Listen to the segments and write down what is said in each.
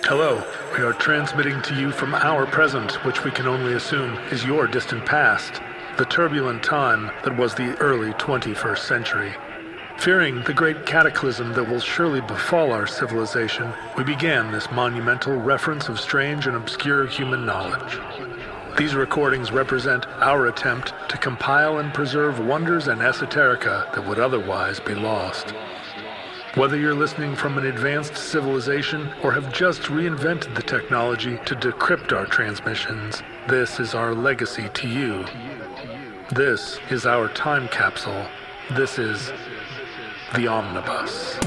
Hello, we are transmitting to you from our present, which we can only assume is your distant past, the turbulent time that was the early 21st century. Fearing the great cataclysm that will surely befall our civilization, we began this monumental reference of strange and obscure human knowledge. These recordings represent our attempt to compile and preserve wonders and esoterica that would otherwise be lost. Whether you're listening from an advanced civilization or have just reinvented the technology to decrypt our transmissions, this is our legacy to you. This is our time capsule. This is the Omnibus.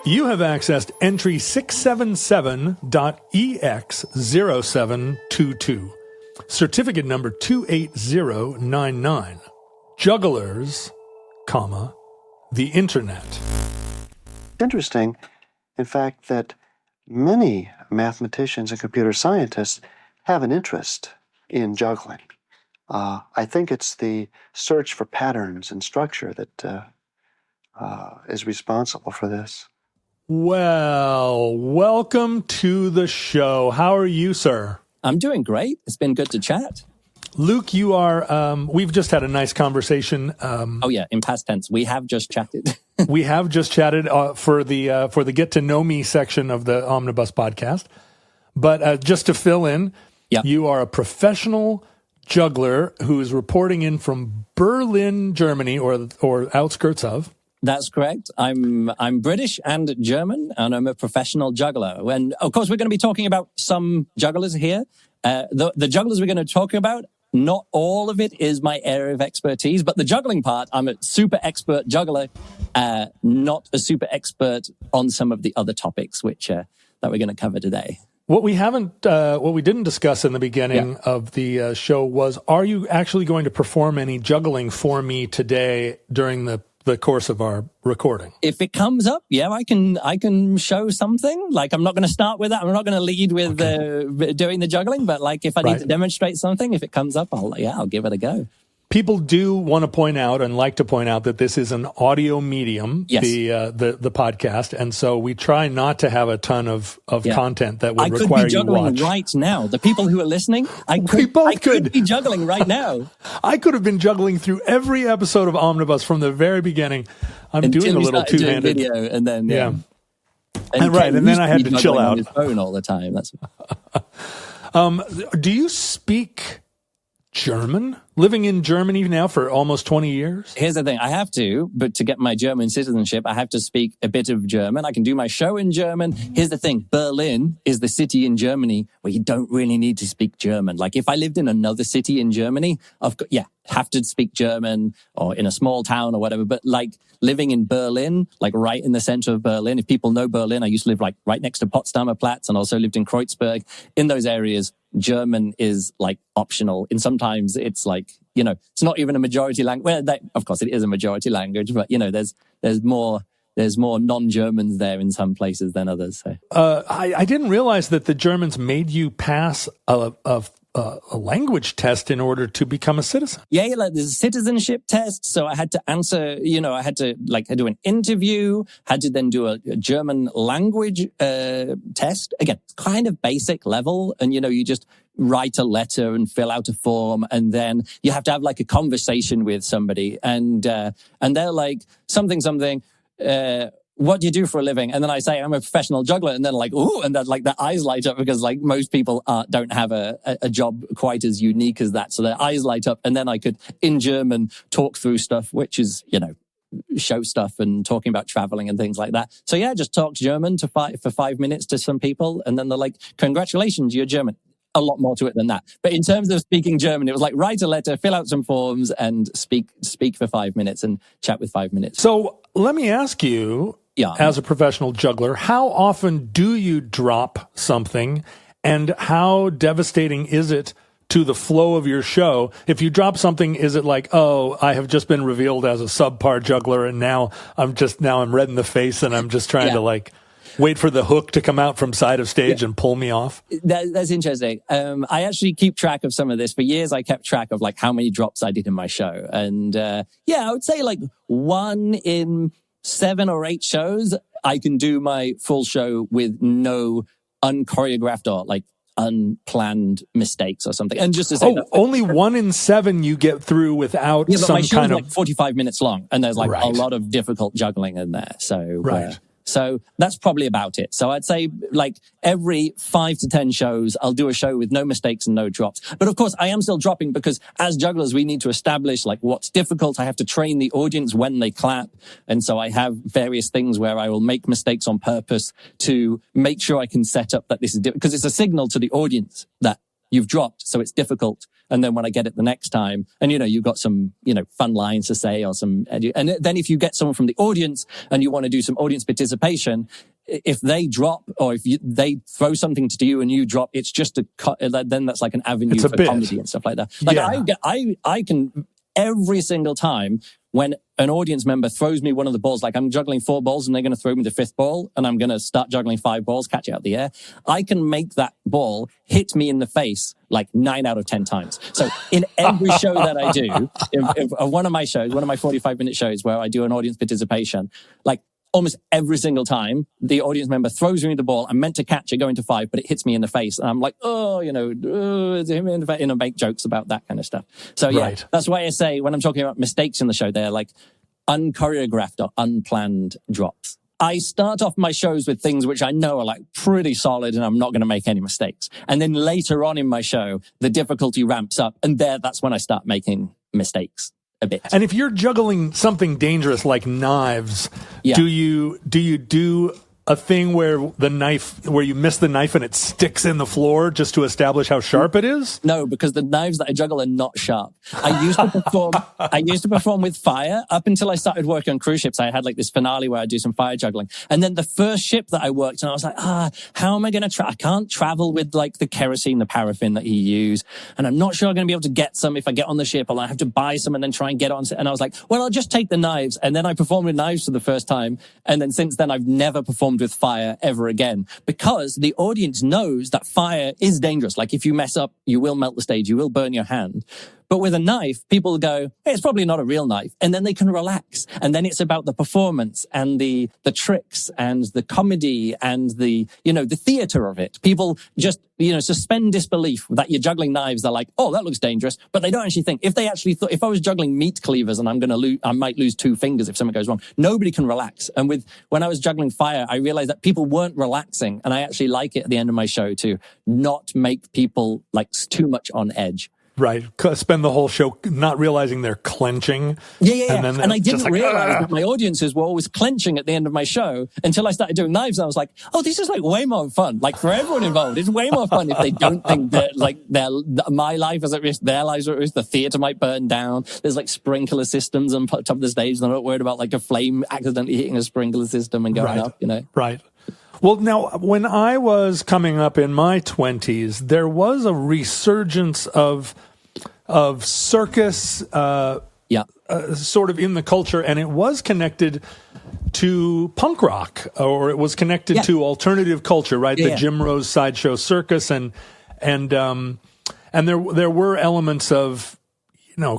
You have accessed entry 667.EX0722, certificate number 28099, Jugglers, the Internet. Interesting, in fact, that many mathematicians and computer scientists have an interest in juggling. I think it's the search for patterns and structure that is responsible for this. Well, welcome to the show. How are you, sir? I'm doing great. It's been good to chat. Luke, you are, we've just had a nice conversation. Oh yeah, in past tense. We have just chatted. We have just chatted for the Get to Know Me section of the Omnibus podcast. But just to fill in, You are a professional juggler who is reporting in from Berlin, Germany, or outskirts of. That's correct. I'm British and German, and I'm a professional juggler. And of course, we're going to be talking about some jugglers here. The jugglers we're going to talk about, not all of it is my area of expertise, but the juggling part, I'm a super expert juggler, not a super expert on some of the other topics which that we're going to cover today. What we didn't discuss in the beginning of the show was: are you actually going to perform any juggling for me today during the course of our recording? If it comes up, I can show something. Like, I'm not going to start with that. I'm not going to lead with doing the juggling, but like if I need to demonstrate something, if it comes up, I'll give it a go. People do want to point out and like to point out that this is an audio medium, the podcast, and so we try not to have a ton of content that would require you to watch. I could be juggling right now. The people who are listening, I could be juggling right now. I could have been juggling through every episode of Omnibus from the very beginning. I'm doing a little two-handed video, and then and then I had to chill out. On his phone all the time. That's. Do you speak German? Living in Germany now for almost 20 years? Here's the thing. I have to, but to get my German citizenship, I have to speak a bit of German. I can do my show in German. Here's the thing. Berlin is the city in Germany where you don't really need to speak German. Like, if I lived in another city in Germany, have to speak German, or in a small town or whatever. But like living in Berlin, like right in the center of Berlin, if people know Berlin, I used to live like right next to Potsdamer Platz and also lived in Kreuzberg. In those areas, German is like optional. And sometimes it's like, it's not even a majority language. Well, of course it is a majority language, but there's more non-Germans there in some places than others. So. I didn't realize that the Germans made you pass a language test in order to become a citizen. Yeah, like there's a citizenship test. So I had to answer, I had to do an interview, had to then do a German language test. Again, kind of basic level. And, you just write a letter and fill out a form. And then you have to have like a conversation with somebody. And they're like, something, what do you do for a living? And then I say, I'm a professional juggler. And then like, ooh, and then like their eyes light up, because like most people don't have a job quite as unique as that. So their eyes light up. And then I could, in German, talk through stuff, which is, show stuff and talking about traveling and things like that. So just talked German for 5 minutes to some people. And then they're like, congratulations, you're German. A lot more to it than that. But in terms of speaking German, it was like write a letter, fill out some forms, and speak for 5 minutes and chat with 5 minutes. So let me ask you, as a professional juggler, how often do you drop something, and how devastating is it to the flow of your show. If you drop something, is it like, oh, I have just been revealed as a subpar juggler, and now I'm red in the face, and I'm just trying to like wait for the hook to come out from side of stage and pull me off? That's interesting. I actually keep track of some of this. For years, I kept track of like how many drops I did in my show. And I would say like 1 in 7 or 8 shows, I can do my full show with no unchoreographed or like unplanned mistakes or something. And just to say only 1 in 7 you get through without but some my show kind is of like 45 minutes long, and there's like a lot of difficult juggling in there. So so that's probably about it. So I'd say like every 5 to 10 shows, I'll do a show with no mistakes and no drops. But of course, I am still dropping because as jugglers, we need to establish like what's difficult. I have to train the audience when they clap. And so I have various things where I will make mistakes on purpose to make sure I can set up that this is because it's a signal to the audience that you've dropped, so it's difficult. And then when I get it the next time, and you've got some, fun lines to say or some, and then if you get someone from the audience and you want to do some audience participation, if they drop or if they throw something to you and you drop, it's just then that's like an avenue for comedy and stuff like that. Like I can every single time when an audience member throws me one of the balls, like I'm juggling 4 balls and they're going to throw me the 5th ball and I'm going to start juggling 5 balls, catch it out the air. I can make that ball hit me in the face like 9 out of 10 times. So in every show that I do, if one of my 45-minute shows where I do an audience participation, like almost every single time the audience member throws me the ball, I'm meant to catch it going to 5, but it hits me in the face. And I'm like, it's him in the face, make jokes about that kind of stuff. So that's why I say when I'm talking about mistakes in the show, they're like unchoreographed or unplanned drops. I start off my shows with things which I know are like pretty solid and I'm not going to make any mistakes. And then later on in my show, the difficulty ramps up and that's when I start making mistakes. A bit. And if you're juggling something dangerous like knives, do you do a thing where you miss the knife and it sticks in the floor just to establish how sharp it is? No, because the knives that I juggle are not sharp. I used to perform with fire up until I started working on cruise ships. I had like this finale where I do some fire juggling. And then the first ship that I worked on, I was like, how am I going to I can't travel with like the kerosene, the paraffin that you use. And I'm not sure I'm going to be able to get some if I get on the ship, or I have to buy some and then try and get on. And I was like, well, I'll just take the knives. And then I performed with knives for the first time. And then since then, I've never performed with fire ever again, because the audience knows that fire is dangerous. Like if you mess up, you will melt the stage, you will burn your hand. But with a knife, people go, hey, it's probably not a real knife. And then they can relax. And then it's about the performance and the tricks and the comedy and the theater of it. People just, suspend disbelief that you're juggling knives. They're like, oh, that looks dangerous. But they don't actually think. If they actually thought, if I was juggling meat cleavers and I might lose 2 fingers if something goes wrong, nobody can relax. And when I was juggling fire, I realized that people weren't relaxing. And I actually like it at the end of my show to not make people like too much on edge. Right. Spend the whole show not realizing they're clenching. Yeah. And I didn't realize that my audiences were always clenching at the end of my show until I started doing knives. And I was like, oh, this is like way more fun. Like for everyone involved, it's way more fun if they don't think that like my life is at risk, their lives are at risk, the theater might burn down. There's like sprinkler systems on top of the stage. And I'm not worried about like a flame accidentally hitting a sprinkler system and going up, Right. Well, now, when I was coming up in my 20s, there was a resurgence of circus sort of in the culture, and it was connected to punk rock, or it was connected to alternative culture, right? The Jim Rose Sideshow Circus, and there were elements of,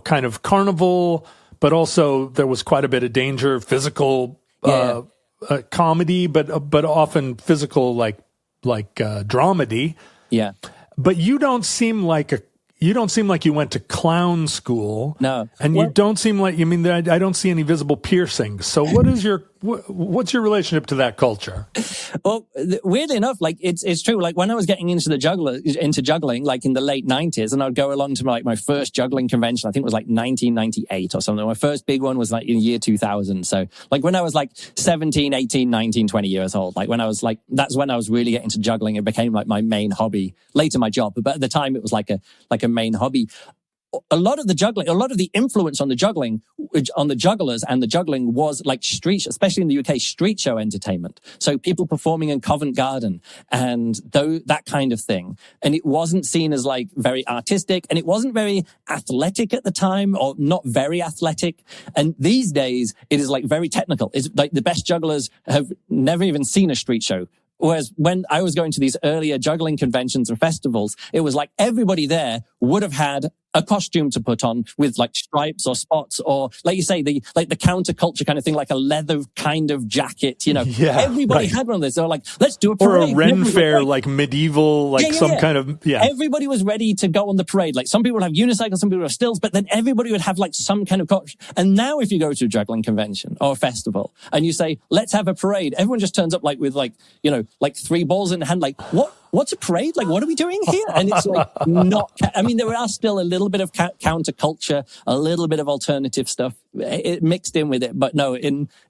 kind of carnival, but also there was quite a bit of danger, physical comedy, but often physical, like dramedy. Yeah. But you don't seem like you went to clown school. No. And you don't seem like, I don't see any visible piercings. So what's your relationship to that culture? Well, weirdly enough, like it's true. Like when I was getting into juggling, like in the late 90s, and I'd go along to my first juggling convention. I think it was like 1998 or something. My first big one was like in year 2000. So like when I was like 17, 18, 19, 20 years old, like when I was like, that's when I was really getting into juggling. It became like my main hobby, later my job. But at the time it was like a main hobby. a lot of the influence on the jugglers and the juggling was like street, especially in the UK, street show entertainment. So people performing in Covent Garden and that kind of thing. And it wasn't seen as like very artistic, and it wasn't very athletic at the time, or not very athletic. And these days it is like very technical. It's like the best jugglers have never even seen a street show. Whereas when I was going to these earlier juggling conventions and festivals, it was like everybody there would have had a costume to put on with like stripes or spots, or like you say, the counterculture kind of thing, like a leather kind of jacket, you know. Yeah, everybody had one of those. They were like, let's do a parade. Or a Ren Fair, like medieval, like kind of. Everybody was ready to go on the parade. Like some people would have unicycles, some people would have stills, but then everybody would have like some kind of costume. And now if you go to a juggling convention or a festival and you say, let's have a parade, everyone just turns up like with like, you know, like 3 balls in the hand, like, what's a parade? Like, what are we doing here? And it's like I mean, there are still a little bit of counterculture, a little bit of alternative stuff mixed in with it. But no,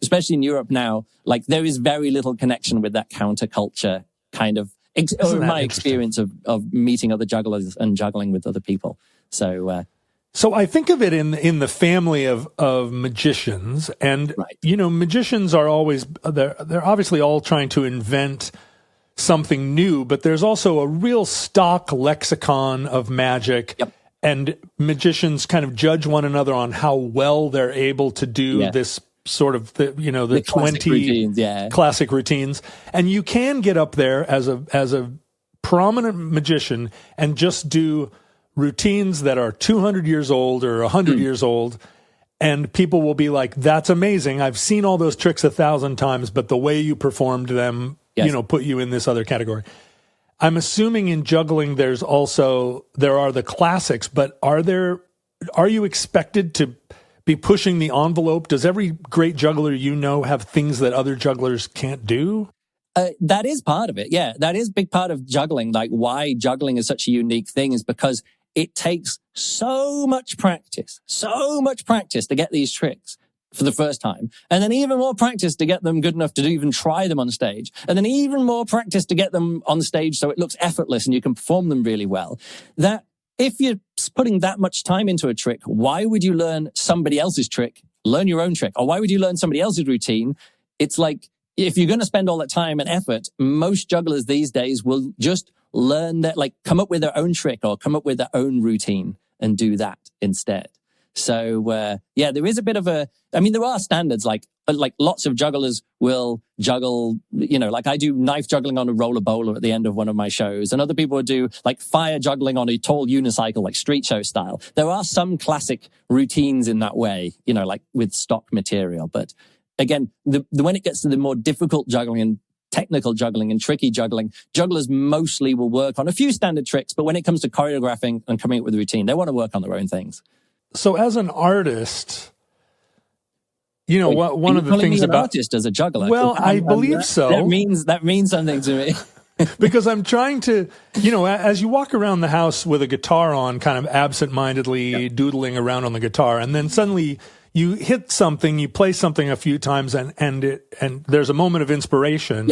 especially in Europe now, like there is very little connection with that counterculture kind of, my experience of meeting other jugglers and juggling with other people. So I think of it in the family of magicians, and you know, magicians are always they're obviously all trying to invent something new, but there's also a real stock lexicon of magic. Yep. And magicians kind of judge one another on how well they're able to do this sort of the 20 classic routines. And you can get up there as a prominent magician and just do routines that are 200 years old or 100 years old, and people will be like, that's amazing. I've seen all those tricks 1,000 times, but the way you performed them, you know, put you in this other category. I'm assuming in juggling there are the classics, but are you expected to be pushing the envelope? Does every great juggler you know have things that other jugglers can't do? That is part of it. Yeah, that is a big part of juggling. Like why juggling is such a unique thing is because it takes so much practice to get these tricks for the first time. And then even more practice to get them good enough to even try them on stage. And then even more practice to get them on stage so it looks effortless and you can perform them really well. That if you're putting that much time into a trick, why would you learn somebody else's trick? Learn your own trick. Or why would you learn somebody else's routine? It's like, if you're going to spend all that time and effort, most jugglers these days will just learn that, like come up with their own trick or come up with their own routine and do that instead. So, there is a bit of there are standards, like lots of jugglers will juggle, you know, like I do knife juggling on a roller bowler at the end of one of my shows, and other people would do like fire juggling on a tall unicycle, like street show style. There are some classic routines in that way, you know, like with stock material. But again, when it gets to the more difficult juggling and technical juggling and tricky juggling, jugglers mostly will work on a few standard tricks, but when it comes to choreographing and coming up with a routine, they want to work on their own things. So as an artist, you know, one of the things about artist as a juggler. Well, I believe so. That means something to me. Because I'm trying to, you know, as you walk around the house with a guitar on, kind of absent-mindedly doodling around on the guitar, and then suddenly you hit something, you play something a few times, and there's a moment of inspiration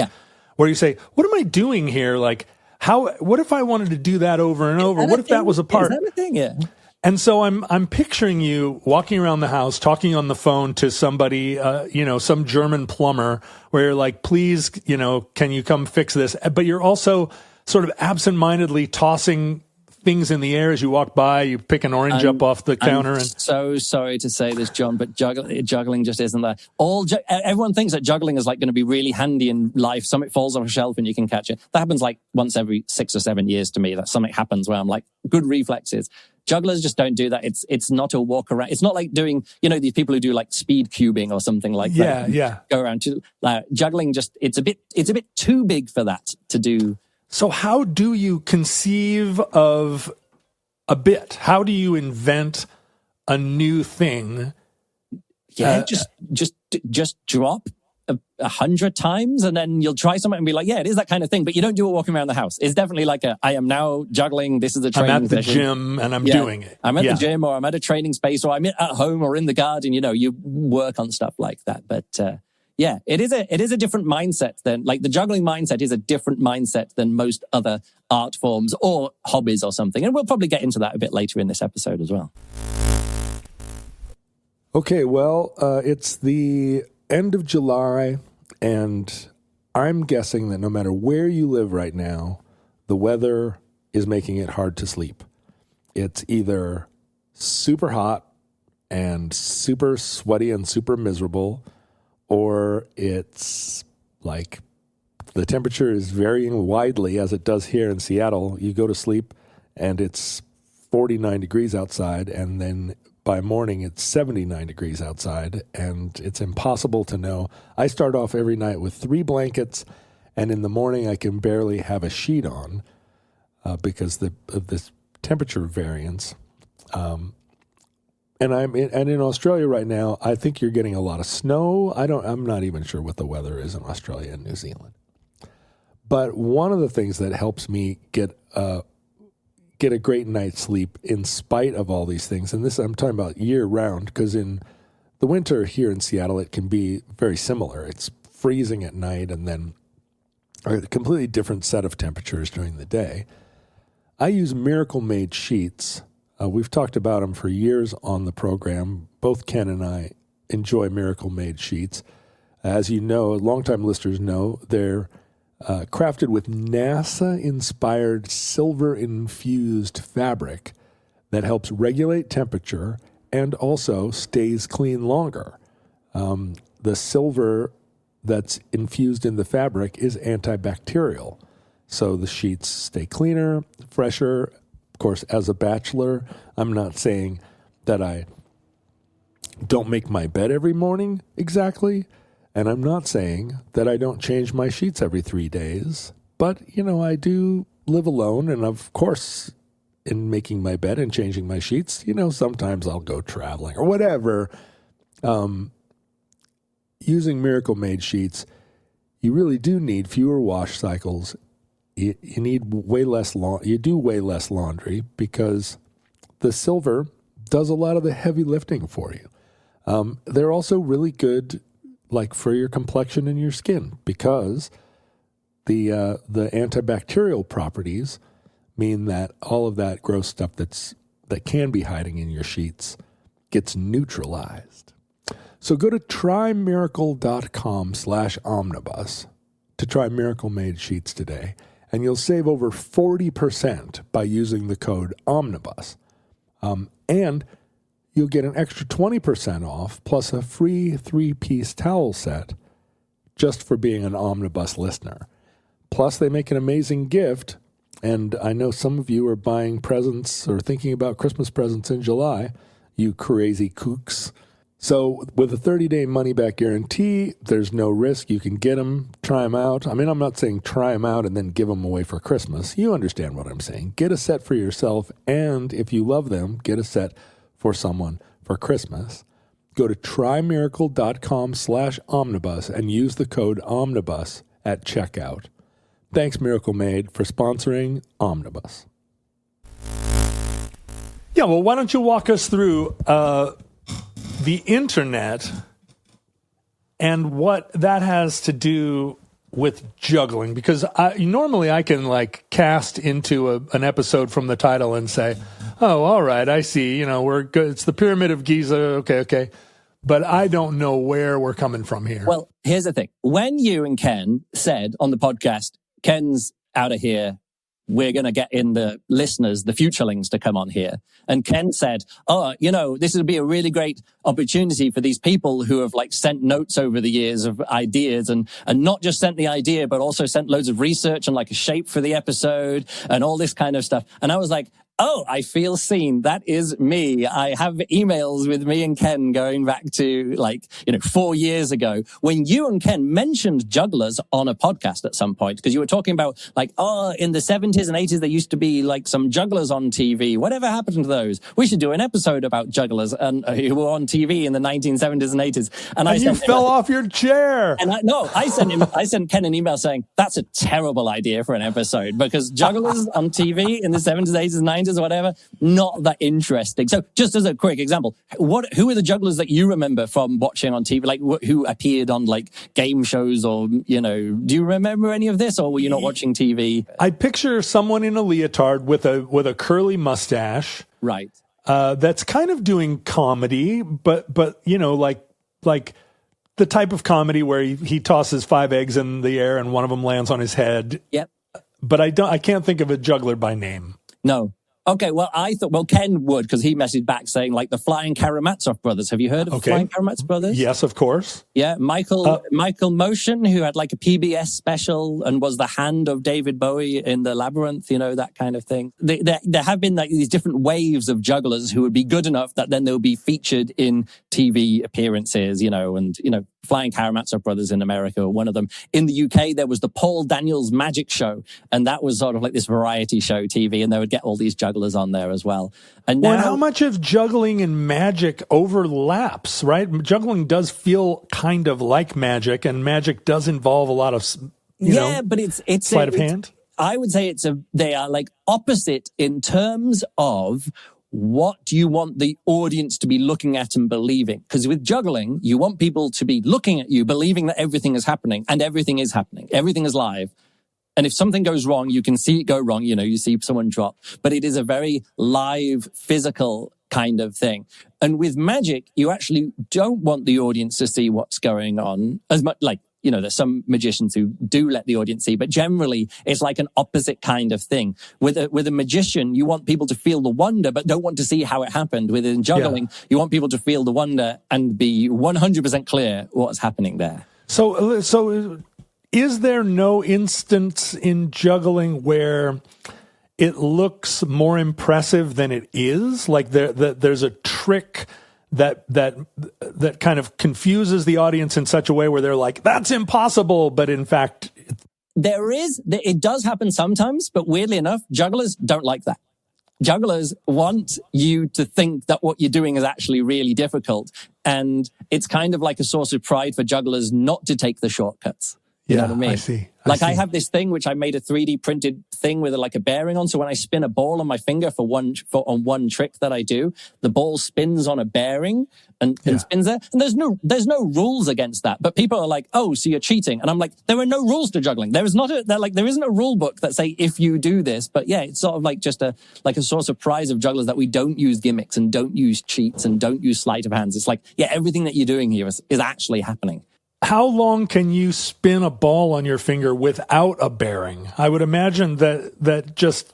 where you say, "What am I doing here? Like, what if I wanted to do that over and over? What if that was a part?" Is that a thing? Yeah. And so I'm picturing you walking around the house, talking on the phone to somebody, some German plumber, where you're like, please, you know, can you come fix this? But you're also sort of absentmindedly tossing things in the air as you walk by. You pick an orange up off the counter. So sorry to say this, John, but juggling just isn't that. Everyone thinks that juggling is like going to be really handy in life. Something falls off a shelf and you can catch it. That happens like once every 6 or 7 years to me. That something happens where I'm like, good reflexes. Jugglers just don't do that. It's not a walk around. It's not like doing, you know, these people who do like speed cubing or something like that. Yeah. Go around to juggling. Just it's a bit too big for that to do. So how do you conceive of a bit? How do you invent a new thing? Yeah, just drop 100 times and then you'll try something and be like, yeah, it is that kind of thing, but you don't do it walking around the house. It's definitely like I am now juggling. This is a training I'm at the session. gym and I'm doing it. I'm at the gym or I'm at a training space or I'm at home or in the garden. You know, you work on stuff like that. But Yeah, it is a different mindset than, like, the juggling mindset is a different mindset than most other art forms or hobbies or something. And we'll probably get into that a bit later in this episode as well. Okay, well, it's the end of July, and I'm guessing that no matter where you live right now, the weather is making it hard to sleep. It's either super hot and super sweaty and super miserable, or it's like the temperature is varying widely as it does here in Seattle. You go to sleep and it's 49 degrees outside, and then by morning it's 79 degrees outside, and it's impossible to know. I start off every night with 3 blankets, and in the morning I can barely have a sheet on because of this temperature variance. And in Australia right now, I think you're getting a lot of snow. I'm not even sure what the weather is in Australia and New Zealand. But one of the things that helps me get a great night's sleep in spite of all these things, and this I'm talking about year round, because in the winter here in Seattle, it can be very similar. It's freezing at night and then a completely different set of temperatures during the day. I use Miracle Made sheets. We've talked about them for years on the program. Both Ken and I enjoy Miracle Made sheets. As you know, longtime listeners know, they're crafted with NASA-inspired silver-infused fabric that helps regulate temperature and also stays clean longer. The silver that's infused in the fabric is antibacterial, so the sheets stay cleaner, fresher. Of course, as a bachelor, I'm not saying that I don't make my bed every morning exactly, and I'm not saying that I don't change my sheets every 3 days, but, I do live alone, and of course, in making my bed and changing my sheets, sometimes I'll go traveling or whatever. Using Miracle Made sheets, you really do need fewer wash cycles. You need way less you do way less laundry because the silver does a lot of the heavy lifting for you. They're also really good, like, for your complexion and your skin, because the antibacterial properties mean that all of that gross stuff that can be hiding in your sheets gets neutralized. So go to trymiracle.com/omnibus to try Miracle Made sheets today, and you'll save over 40% by using the code OMNIBUS. And you'll get an extra 20% off plus a free 3-piece towel set just for being an Omnibus listener. Plus, they make an amazing gift, and I know some of you are buying presents or thinking about Christmas presents in July, you crazy kooks. So with a 30-day money-back guarantee, there's no risk. You can get them, try them out. I mean, I'm not saying try them out and then give them away for Christmas. You understand what I'm saying. Get a set for yourself, and if you love them, get a set for someone for Christmas. Go to trymiracle.com/omnibus and use the code OMNIBUS at checkout. Thanks, Miracle Made, for sponsoring Omnibus. Yeah, well, why don't you walk us through the internet and what that has to do with juggling, because normally I can cast into an episode from the title and say, oh, all right, I see, we're good. It's the Pyramid of Giza. Okay. But I don't know where we're coming from here. Well, here's the thing. When you and Ken said on the podcast, Ken's out of here, we're going to get in the listeners, the Futurelings, to come on here. And Ken said, this would be a really great opportunity for these people who have sent notes over the years of ideas and not just sent the idea, but also sent loads of research and a shape for the episode and all this kind of stuff. And I was like, oh, I feel seen. That is me. I have emails with me and Ken going back to 4 years ago when you and Ken mentioned Jugglers on a podcast at some point, because you were talking about in the 70s and 80s, there used to be some Jugglers on TV. Whatever happened to those? We should do an episode about Jugglers and who were on TV in the 1970s and 80s. And you fell off your chair. And I sent Ken an email saying, that's a terrible idea for an episode, because Jugglers on TV in the 70s, 80s, and 90s scientists or whatever, not that interesting. So just as a quick example, who are the jugglers that you remember from watching on TV? Like who appeared on like game shows or, you know, do you remember any of this or were you not watching TV? I picture someone in a leotard with a curly mustache. Right. That's kind of doing comedy, but you know, like the type of comedy where he tosses 5 eggs in the air and one of them lands on his head. Yep. But I can't think of a juggler by name. No. Okay, well, I thought, Ken would, because he messaged back saying, like, the Flying Karamazov brothers. Have you heard of the Flying Karamazov brothers? Yes, of course. Yeah, Michael Motion, who had, like, a PBS special and was the hand of David Bowie in The Labyrinth, you know, that kind of thing. There have been, like, these different waves of jugglers who would be good enough that then they'll be featured in TV appearances, you know, and, you know, Flying Karamazov brothers in America were one of them. In the UK, there was the Paul Daniels Magic Show, and that was sort of like this variety show TV, and they would get all these jugglers on there as well. And now, how much of juggling and magic overlaps, right? Juggling does feel kind of like magic, and magic does involve a lot of, you know, but it's sleight of hand. I would say they are like opposite in terms of what do you want the audience to be looking at and believing? Because with juggling, you want people to be looking at you, believing that everything is happening, and everything is happening. Everything is live. And if something goes wrong, you can see it go wrong. You know, you see someone drop. But it is a very live, physical kind of thing. And with magic, you actually don't want the audience to see what's going on as much. Like, you know, there's some magicians who do let the audience see, but generally it's like an opposite kind of thing. With a magician, you want people to feel the wonder, but don't want to see how it happened. Within juggling, you want people to feel the wonder and be 100% clear what's happening there. So is there no instance in juggling where it looks more impressive than it is? Like there's a trick that kind of confuses the audience in such a way where they're like, that's impossible, but in fact it does happen sometimes, but weirdly enough, jugglers don't like that. Jugglers want you to think that what you're doing is actually really difficult, and it's kind of like a source of pride for jugglers not to take the shortcuts. You know what I mean? I see. I have this thing which I made a 3D printed thing with like a bearing on. So when I spin a ball on my finger on one trick that I do, the ball spins on a bearing and spins there. And there's no rules against that. But people are like, oh, so you're cheating. And I'm like, there are no rules to juggling. There isn't a rule book that say if you do this. But yeah, it's sort of like just a source of pride of jugglers that we don't use gimmicks and don't use cheats and don't use sleight of hands. It's like, yeah, everything that you're doing here is actually happening. How long can you spin a ball on your finger without a bearing? I would imagine that just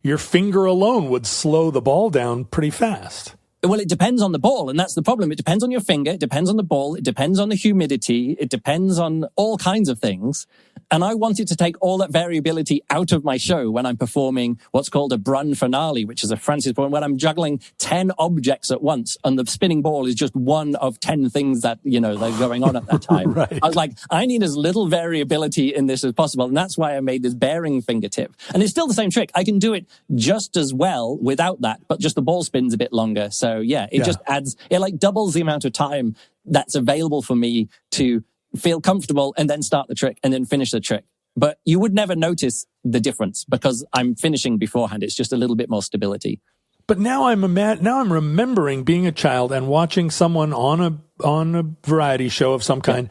your finger alone would slow the ball down pretty fast. Well, it depends on the ball, and that's the problem. It depends on your finger, it depends on the ball, it depends on the humidity, it depends on all kinds of things. And I wanted to take all that variability out of my show when I'm performing what's called a Brun finale, which is a Francis poem, when I'm juggling 10 objects at once, and the spinning ball is just one of 10 things that, you know, they're going on at that time. Right. I was like, I need as little variability in this as possible, and that's why I made this bearing fingertip. And it's still the same trick. I can do it just as well without that, but just the ball spins a bit longer. So yeah, it just adds, it like doubles the amount of time that's available for me to feel comfortable and then start the trick and then finish the trick. But you would never notice the difference because I'm finishing beforehand. It's just a little bit more stability. But now I'm remembering being a child and watching someone on a variety show of some kind,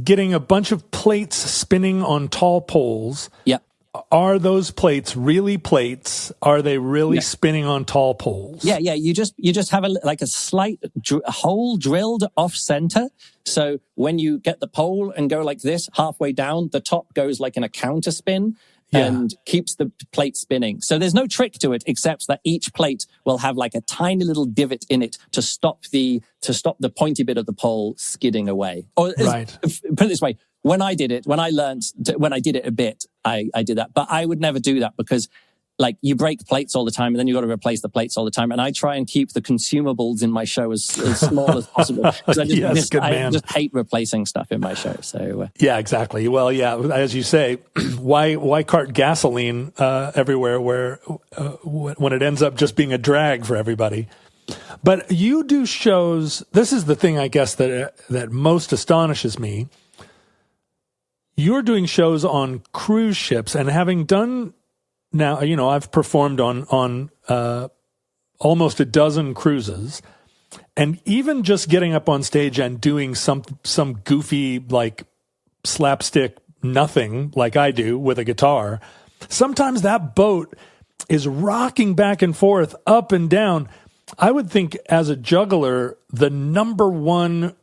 getting a bunch of plates spinning on tall poles. Yep. Are those plates really plates? Are they really spinning on tall poles? Yeah. You just have a slight hole drilled off center. So when you get the pole and go like this halfway down, the top goes like in a counter spin and keeps the plate spinning. So there's no trick to it except that each plate will have like a tiny little divot in it to stop the pointy bit of the pole skidding away. Or put it this way. When I did it, when I did it a bit, I did that. But I would never do that because like you break plates all the time and then you got to replace the plates all the time. And I try and keep the consumables in my show as small as possible because I just hate replacing stuff in my show. So yeah, exactly. Well, yeah, as you say, why cart gasoline everywhere where when it ends up just being a drag for everybody? But you do shows. This is the thing, I guess, that most astonishes me. You're doing shows on cruise ships, and having done now, I've performed on almost a dozen cruises, and even just getting up on stage and doing some goofy, like, slapstick nothing like I do with a guitar, sometimes that boat is rocking back and forth, up and down. I would think as a juggler, the number one,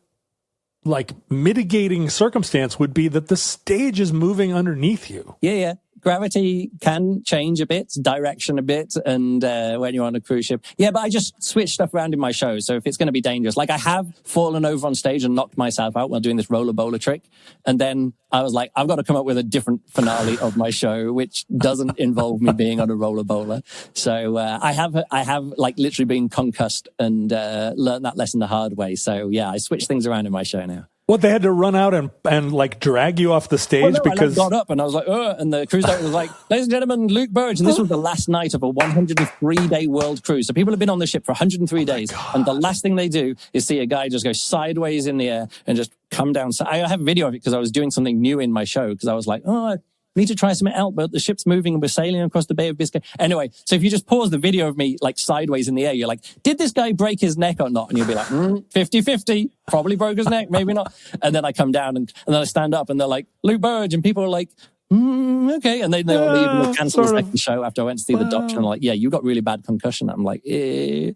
like, mitigating circumstance would be that the stage is moving underneath you. Yeah. Gravity can change a bit, direction a bit, and when you're on a cruise ship. Yeah, but I just switch stuff around in my show, so if it's going to be dangerous. Like, I have fallen over on stage and knocked myself out while doing this roller bowler trick, and then I was like, I've got to come up with a different finale of my show, which doesn't involve me being on a roller bowler. So I have like literally been concussed and learned that lesson the hard way. So yeah, I switch things around in my show now. What, they had to run out and like drag you off the stage? Because I got up and I was like, and the cruise director was like, ladies and gentlemen, Luke Burrage. And this was the last night of a 103-day world cruise. So people have been on the ship for 103 days. And the last thing they do is see a guy just go sideways in the air and just come down. So I have a video of it because I was doing something new in my show, because I was like, I need to try something out, but the ship's moving and we're sailing across the Bay of Biscay. Anyway, so if you just pause the video of me like sideways in the air, you're like, did this guy break his neck or not? And you'll be like, 50-50, probably broke his neck, maybe not. And then I come down and then I stand up and they're like, Luke Burrage, and people are like, okay. And then they'll leave and they'll cancel the second show after I went to see the doctor and like, yeah, you got really bad concussion. I'm like, eh.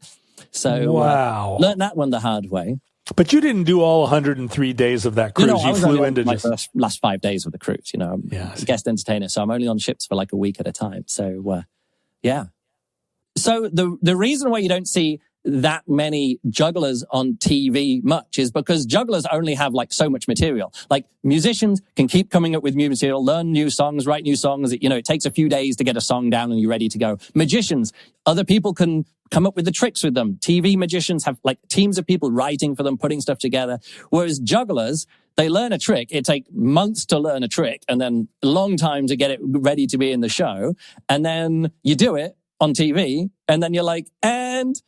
So wow. Learned that one the hard way. But you didn't do all 103 days of that cruise. You flew into my last 5 days of the cruise. I'm a guest entertainer, so I'm only on ships for like a week at a time. So, yeah. So the reason why you don't see that many jugglers on TV much is because jugglers only have like so much material. Like, musicians can keep coming up with new material, learn new songs, write new songs. It takes a few days to get a song down and you're ready to go. Magicians, other people can come up with the tricks with them. TV magicians have like teams of people writing for them, putting stuff together. Whereas jugglers, they learn a trick. It takes months to learn a trick and then a long time to get it ready to be in the show. And then you do it on TV and then you're like, and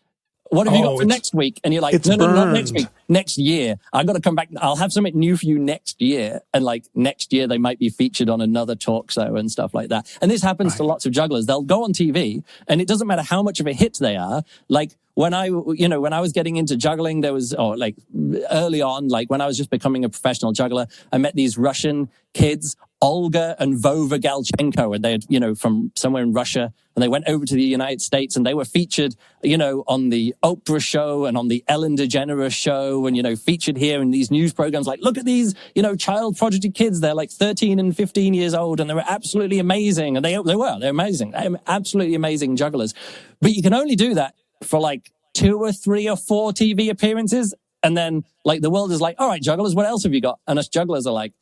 what have you got for next week? And you're like, no, not next week. Next year. I've got to come back. I'll have something new for you next year. And like next year, they might be featured on another talk show and stuff like that. And this happens to lots of jugglers. They'll go on TV and it doesn't matter how much of a hit they are. Like when I was getting into juggling, there was, early on, like when I was just becoming a professional juggler, I met these Russian kids, Olga and Vova Galchenko, and they had, from somewhere in Russia, and they went over to the United States and they were featured, on the Oprah show and on the Ellen DeGeneres show and, featured here in these news programs. Like, look at these, child prodigy kids. They're like 13 and 15 years old and they were absolutely amazing. And they're amazing. They're absolutely amazing jugglers. But you can only do that for like 2 or 3 or 4 TV appearances. And then like the world is like, all right, jugglers, what else have you got? And us jugglers are like,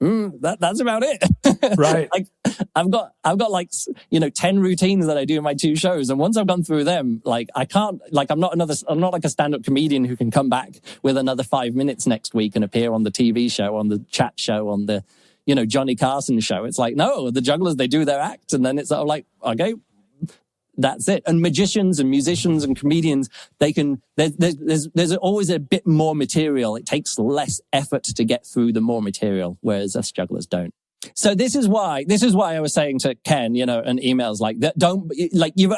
that's about it. Right. Like I've got like, 10 routines that I do in my 2 shows. And once I've gone through them, like I can't, like I'm not like a stand-up comedian who can come back with another 5 minutes next week and appear on the TV show, on the chat show, on the, Johnny Carson show. It's like, no, the jugglers, they do their act. And then it's sort of like, okay, that's it. And magicians and musicians and comedians, they can, there's always a bit more material. It takes less effort to get through the more material, whereas us jugglers don't. So this is why I was saying to Ken, and emails like that,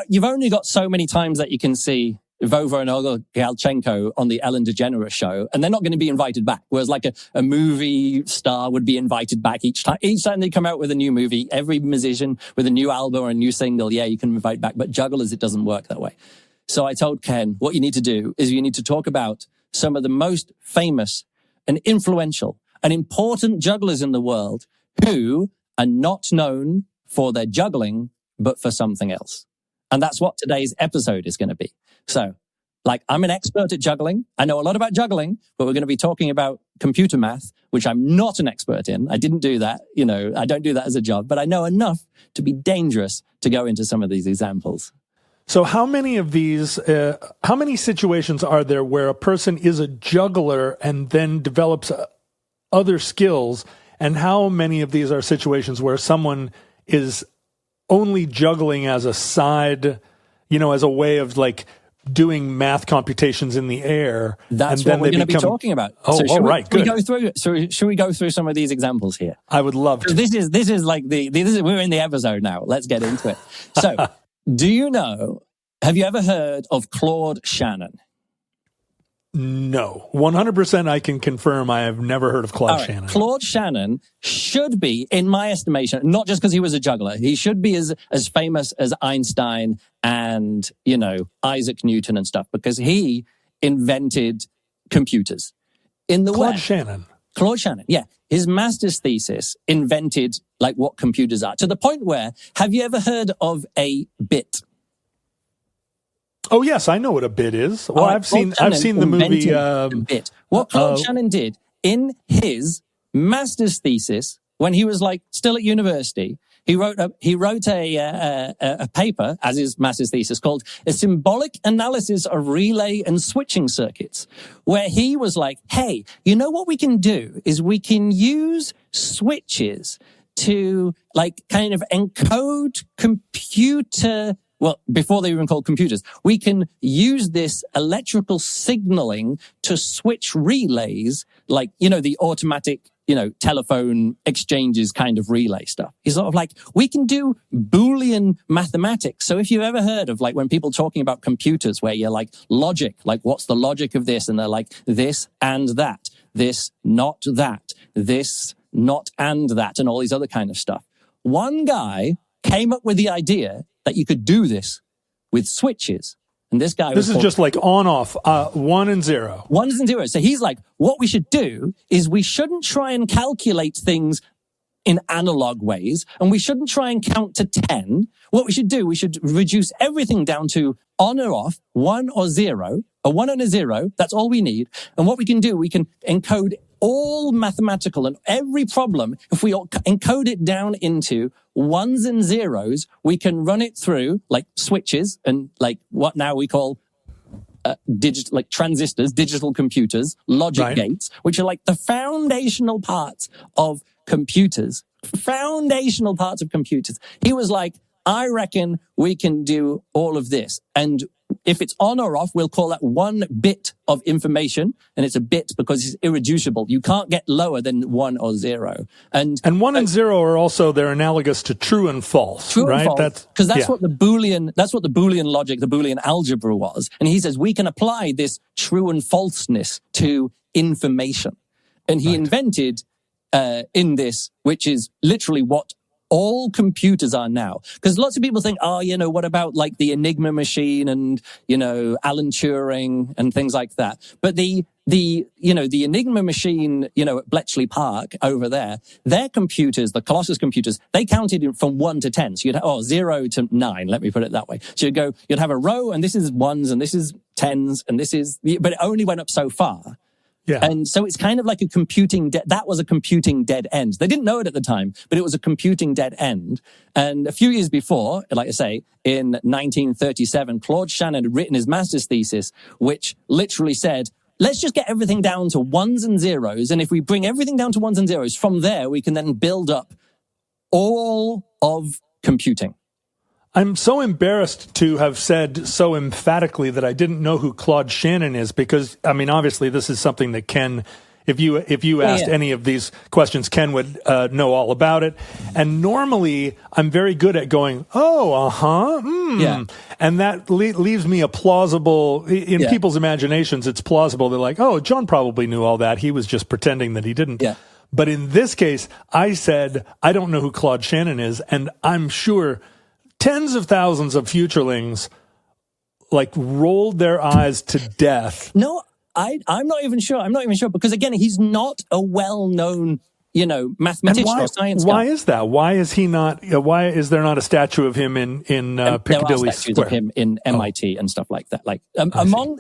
you've only got so many times that you can see Vova and Olga Galchenko on the Ellen DeGeneres show, and they're not going to be invited back. Whereas like a movie star would be invited back each time they come out with a new movie, every musician with a new album or a new single, you can invite back. But jugglers, it doesn't work that way. So I told Ken, what you need to do is you need to talk about some of the most famous and influential and important jugglers in the world who are not known for their juggling, but for something else. And that's what today's episode is going to be. So, like, I'm an expert at juggling. I know a lot about juggling, but we're going to be talking about computer math, which I'm not an expert in. I didn't do that. I don't do that as a job, but I know enough to be dangerous to go into some of these examples. So how many of these, how many situations are there where a person is a juggler and then develops other skills? And how many of these are situations where someone is only juggling as a side, as a way of like doing math computations in the air. That's and then what we're going to be talking about. Oh, so right, good. Should we go through some of these examples here? I would love to. So this is like we're in the episode now. Let's get into it. So, have you ever heard of Claude Shannon? No. 100% I can confirm I have never heard of Claude Shannon. Claude Shannon should be, in my estimation, not just because he was a juggler, he should be as famous as Einstein and, Isaac Newton and stuff, because he invented computers. In the Claude West, Shannon. Claude Shannon, yeah. His master's thesis invented like what computers are, to the point where, have you ever heard of a bit? Oh yes, I know what a bit is. Well, I've seen the movie. Bit. What Claude Shannon did in his master's thesis when he was like still at university, he wrote a paper as his master's thesis called "A Symbolic Analysis of Relay and Switching Circuits," where he was like, "Hey, you know what we can do is we can use switches to like kind of encode computer." Well, before they were even called computers, we can use this electrical signaling to switch relays, like, the automatic, telephone exchanges kind of relay stuff. He's sort of like, we can do Boolean mathematics. So if you've ever heard of like when people talking about computers where you're like logic, like what's the logic of this? And they're like this and that, this, not that, this, not and that, and all these other kind of stuff. One guy came up with the idea that you could do this with switches. And this guy This is just like on off, 1 and 0. Ones and zeros. So he's like, what we should do is we shouldn't try and calculate things in analog ways, and we shouldn't try and count to 10. What we should do, we should reduce everything down to on or off, 1 or 0, a 1 and a 0. That's all we need. And what we can do, we can encode all mathematical and every problem. If we encode it down into ones and zeros, we can run it through like switches and like what now we call digital, like transistors, digital computers, logic gates, which are like the foundational parts of computers. Foundational parts of computers. He was like, I reckon we can do all of this. And if it's on or off, we'll call that 1 bit of information. And it's a bit because it's irreducible. You can't get lower than 1 or 0. And 1 and 0 are also, they're analogous to true and false, true right? And false, because that's what the Boolean logic, the Boolean algebra was. And he says, we can apply this true and falseness to information. And he invented, in this, which is literally what all computers are now. Because lots of people think, what about like the Enigma machine and, Alan Turing and things like that. But the Enigma machine, at Bletchley Park over there, their computers, the Colossus computers, they counted from 1 to 10. So you'd have, 0 to 9, let me put it that way. So you'd have a row and this is 1s and this is 10s and this is, but it only went up so far. Yeah. And so it's kind of like that was a computing dead end. They didn't know it at the time, but it was a computing dead end. And a few years before, like I say, in 1937, Claude Shannon had written his master's thesis, which literally said, let's just get everything down to ones and zeros. And if we bring everything down to ones and zeros, from there, we can then build up all of computing. I'm so embarrassed to have said so emphatically that I didn't know who Claude Shannon is, because, I mean, obviously this is something that Ken, if you asked any of these questions, Ken would know all about it. And normally I'm very good at going, and that leaves me a plausible, in people's imaginations, it's plausible. They're like, oh, John probably knew all that. He was just pretending that he didn't. Yeah. But in this case, I said, I don't know who Claude Shannon is, and I'm sure tens of thousands of futurelings like rolled their eyes to death. No, I'm not even sure. I'm not even sure because again, he's not a well-known, mathematician or science guy. Why is that? Why is he not? Why is there not a statue of him in Piccadilly there are statues Square? of him in MIT and stuff like that. Like but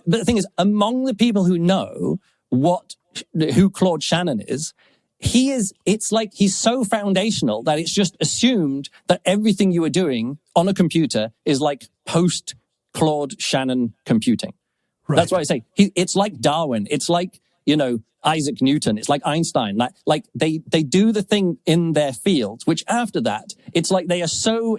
the thing is, among the people who know who Claude Shannon is, it's like he's so foundational that it's just assumed that everything you are doing on a computer is like post Claude Shannon computing. Right. That's why I say it's like Darwin. It's like, Isaac Newton. It's like Einstein. Like they do the thing in their field, which after that, it's like they're so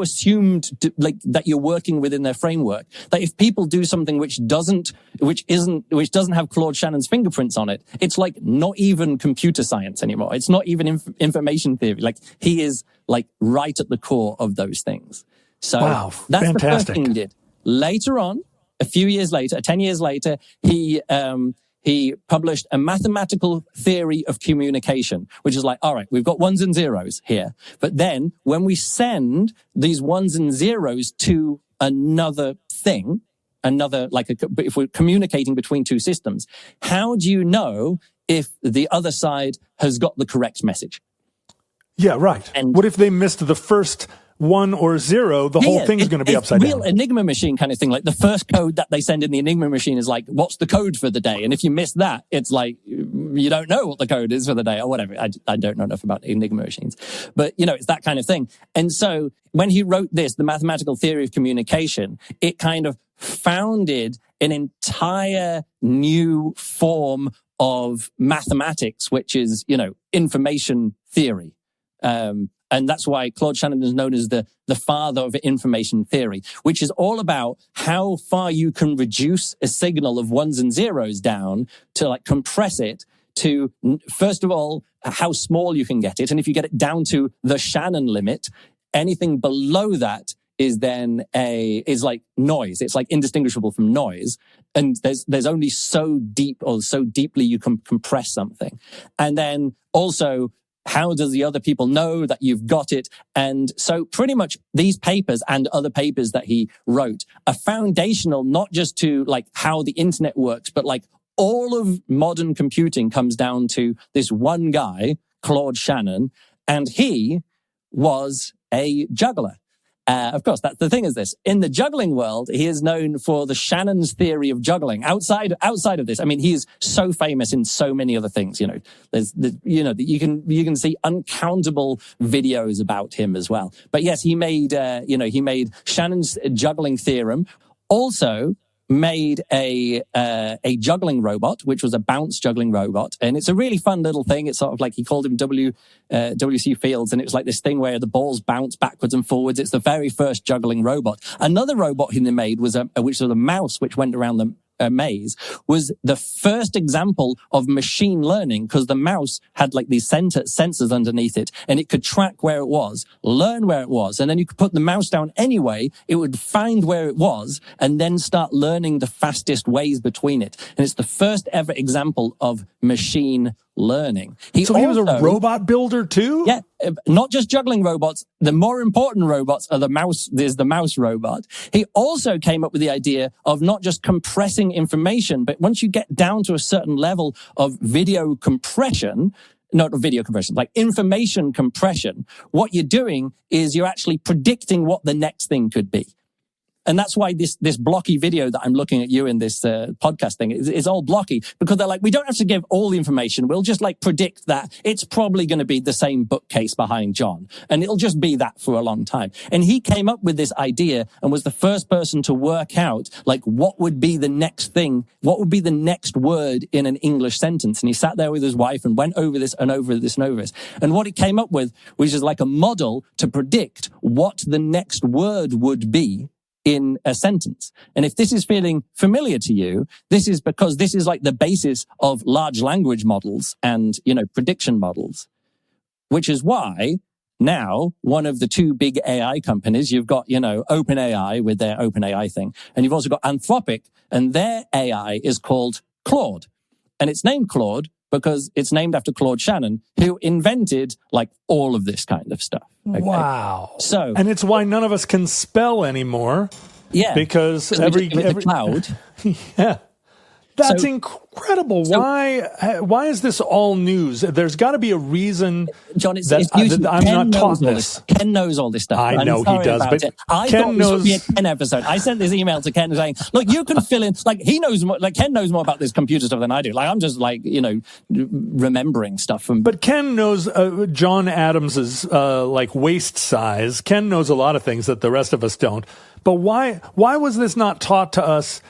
assumed to, like that you're working within their framework that if people do something which doesn't have Claude Shannon's fingerprints on it, it's like not even computer science anymore. It's not even information theory. Like he is like right at the core of those things. So wow, that's fantastic. the first thing he did. Later on, a few years later, 10 years later, he published a mathematical theory of communication, which is like, all right, we've got ones and zeros here. But then when we send these ones and zeros to another thing, if we're communicating between two systems, how do you know if the other side has got the correct message? Yeah, right. And what if they missed the first 1 or 0, the whole thing's going to be upside down. Real Enigma machine kind of thing. Like the first code that they send in the Enigma machine is like, what's the code for the day? And if you miss that, it's like, you don't know what the code is for the day or whatever. I don't know enough about Enigma machines, but it's that kind of thing. And so when he wrote this, the mathematical theory of communication, it kind of founded an entire new form of mathematics, which is, information theory. And that's why Claude Shannon is known as the father of information theory, which is all about how far you can reduce a signal of ones and zeros down to like compress it to, first of all, how small you can get it. And if you get it down to the Shannon limit, anything below that is like noise. It's like indistinguishable from noise. And there's only so deep or so deeply you can compress something. And then also, how does the other people know that you've got it? And so pretty much these papers and other papers that he wrote are foundational, not just to like how the internet works, but like all of modern computing comes down to this one guy, Claude Shannon, and he was a juggler. Of course, that's the thing is this. In the juggling world, he is known for the Shannon's theory of juggling. Outside of this, I mean, he is so famous in so many other things. You can see uncountable videos about him as well. But yes, he made Shannon's juggling theorem. Also made a juggling robot, which was a bounce juggling robot. And it's a really fun little thing. It's sort of like, he called him W.C. Fields. And it was like this thing where the balls bounce backwards and forwards. It's the very first juggling robot. Another robot he made was which was a mouse, which went around the maze, was the first example of machine learning, because the mouse had like these sensors underneath it, and it could track where it was, learn where it was, and then you could put the mouse down anyway, it would find where it was, and then start learning the fastest ways between it. And it's the first ever example of machine learning. He was a robot builder too? Yeah, not just juggling robots. The more important robots are the mouse robot. He also came up with the idea of not just compressing information, but once you get down to a certain level of video compression, not video compression, like information compression, what you're doing is you're actually predicting what the next thing could be. And that's why this blocky video that I'm looking at you in this podcast thing is all blocky, because they're like, we don't have to give all the information. We'll just like predict that it's probably going to be the same bookcase behind John. And it'll just be that for a long time. And he came up with this idea and was the first person to work out like what would be the next thing, what would be the next word in an English sentence. And he sat there with his wife and went over this and over this and over this. And what he came up with was just like a model to predict what the next word would be in a sentence. And if this is feeling familiar to you, this is because this is like the basis of large language models and, prediction models, which is why now one of the two big AI companies, you've got, OpenAI with their OpenAI thing, and you've also got Anthropic, and their AI is called Claude. And it's named Claude because it's named after Claude Shannon, who invented like all of this kind of stuff. Okay? Wow. And it's why none of us can spell anymore. Yeah. Because the cloud. Yeah. That's incredible. Why is this all news? There's got to be a reason. John, it's I'm not taught this. Ken knows all this stuff. I know he does, but Ken knows. This would be a Ken episode. I sent this email to Ken saying, "Look, you can fill in." Like he knows more. Like Ken knows more about this computer stuff than I do. Like I'm just like remembering stuff from. But Ken knows John Adams's like waist size. Ken knows a lot of things that the rest of us don't. But why was this not taught to us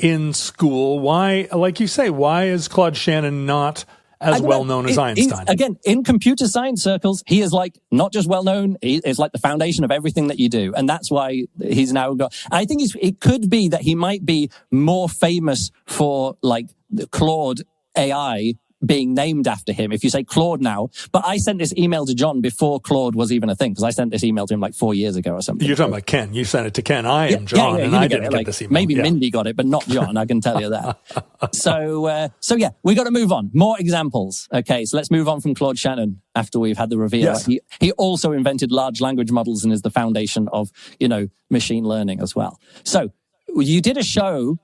in school? Why, like you say, why is Claude Shannon not as well known as Einstein? Again, in computer science circles, he is like not just well known, it's like the foundation of everything that you do. And that's why he's now got, I think it could be that he might be more famous for like the Claude AI being named after him. If you say Claude now, but I sent this email to John before Claude was even a thing, because I sent this email to him like 4 years ago or something. You're talking about Ken. You sent it to Ken. I am John, and I didn't get this email. Maybe Mindy got it, but not John. I can tell you that. So yeah, we got to move on. More examples. Okay, so let's move on from Claude Shannon after we've had the reveal. Yes. He also invented large language models and is the foundation of, machine learning as well. So you did a show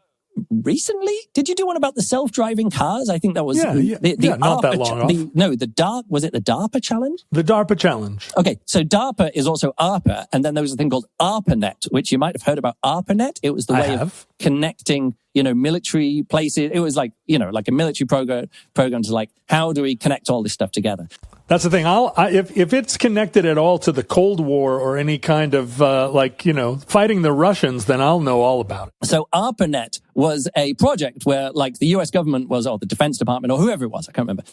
recently. Did you do one about the self-driving cars? I think that was not that long off. Was it the DARPA challenge? The DARPA challenge. Okay, so DARPA is also ARPA, and then there was a thing called ARPANET, which you might have heard about. ARPANET, it was the way of connecting, military places. It was like, like a military program to like, how do we connect all this stuff together? That's the thing. If it's connected at all to the Cold War or any kind of fighting the Russians, then I'll know all about it. So ARPANET was a project where like the US government or the Defense Department or whoever it was, I can't remember,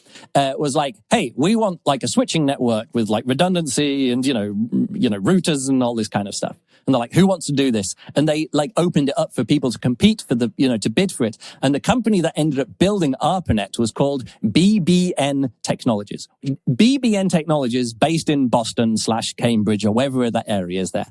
was like, hey, we want like a switching network with like redundancy and routers and all this kind of stuff. And they're like, who wants to do this? And they like opened it up for people to compete for to bid for it. And the company that ended up building ARPANET was called BBN Technologies. BBN Technologies, based in Boston / Cambridge or wherever that area is there,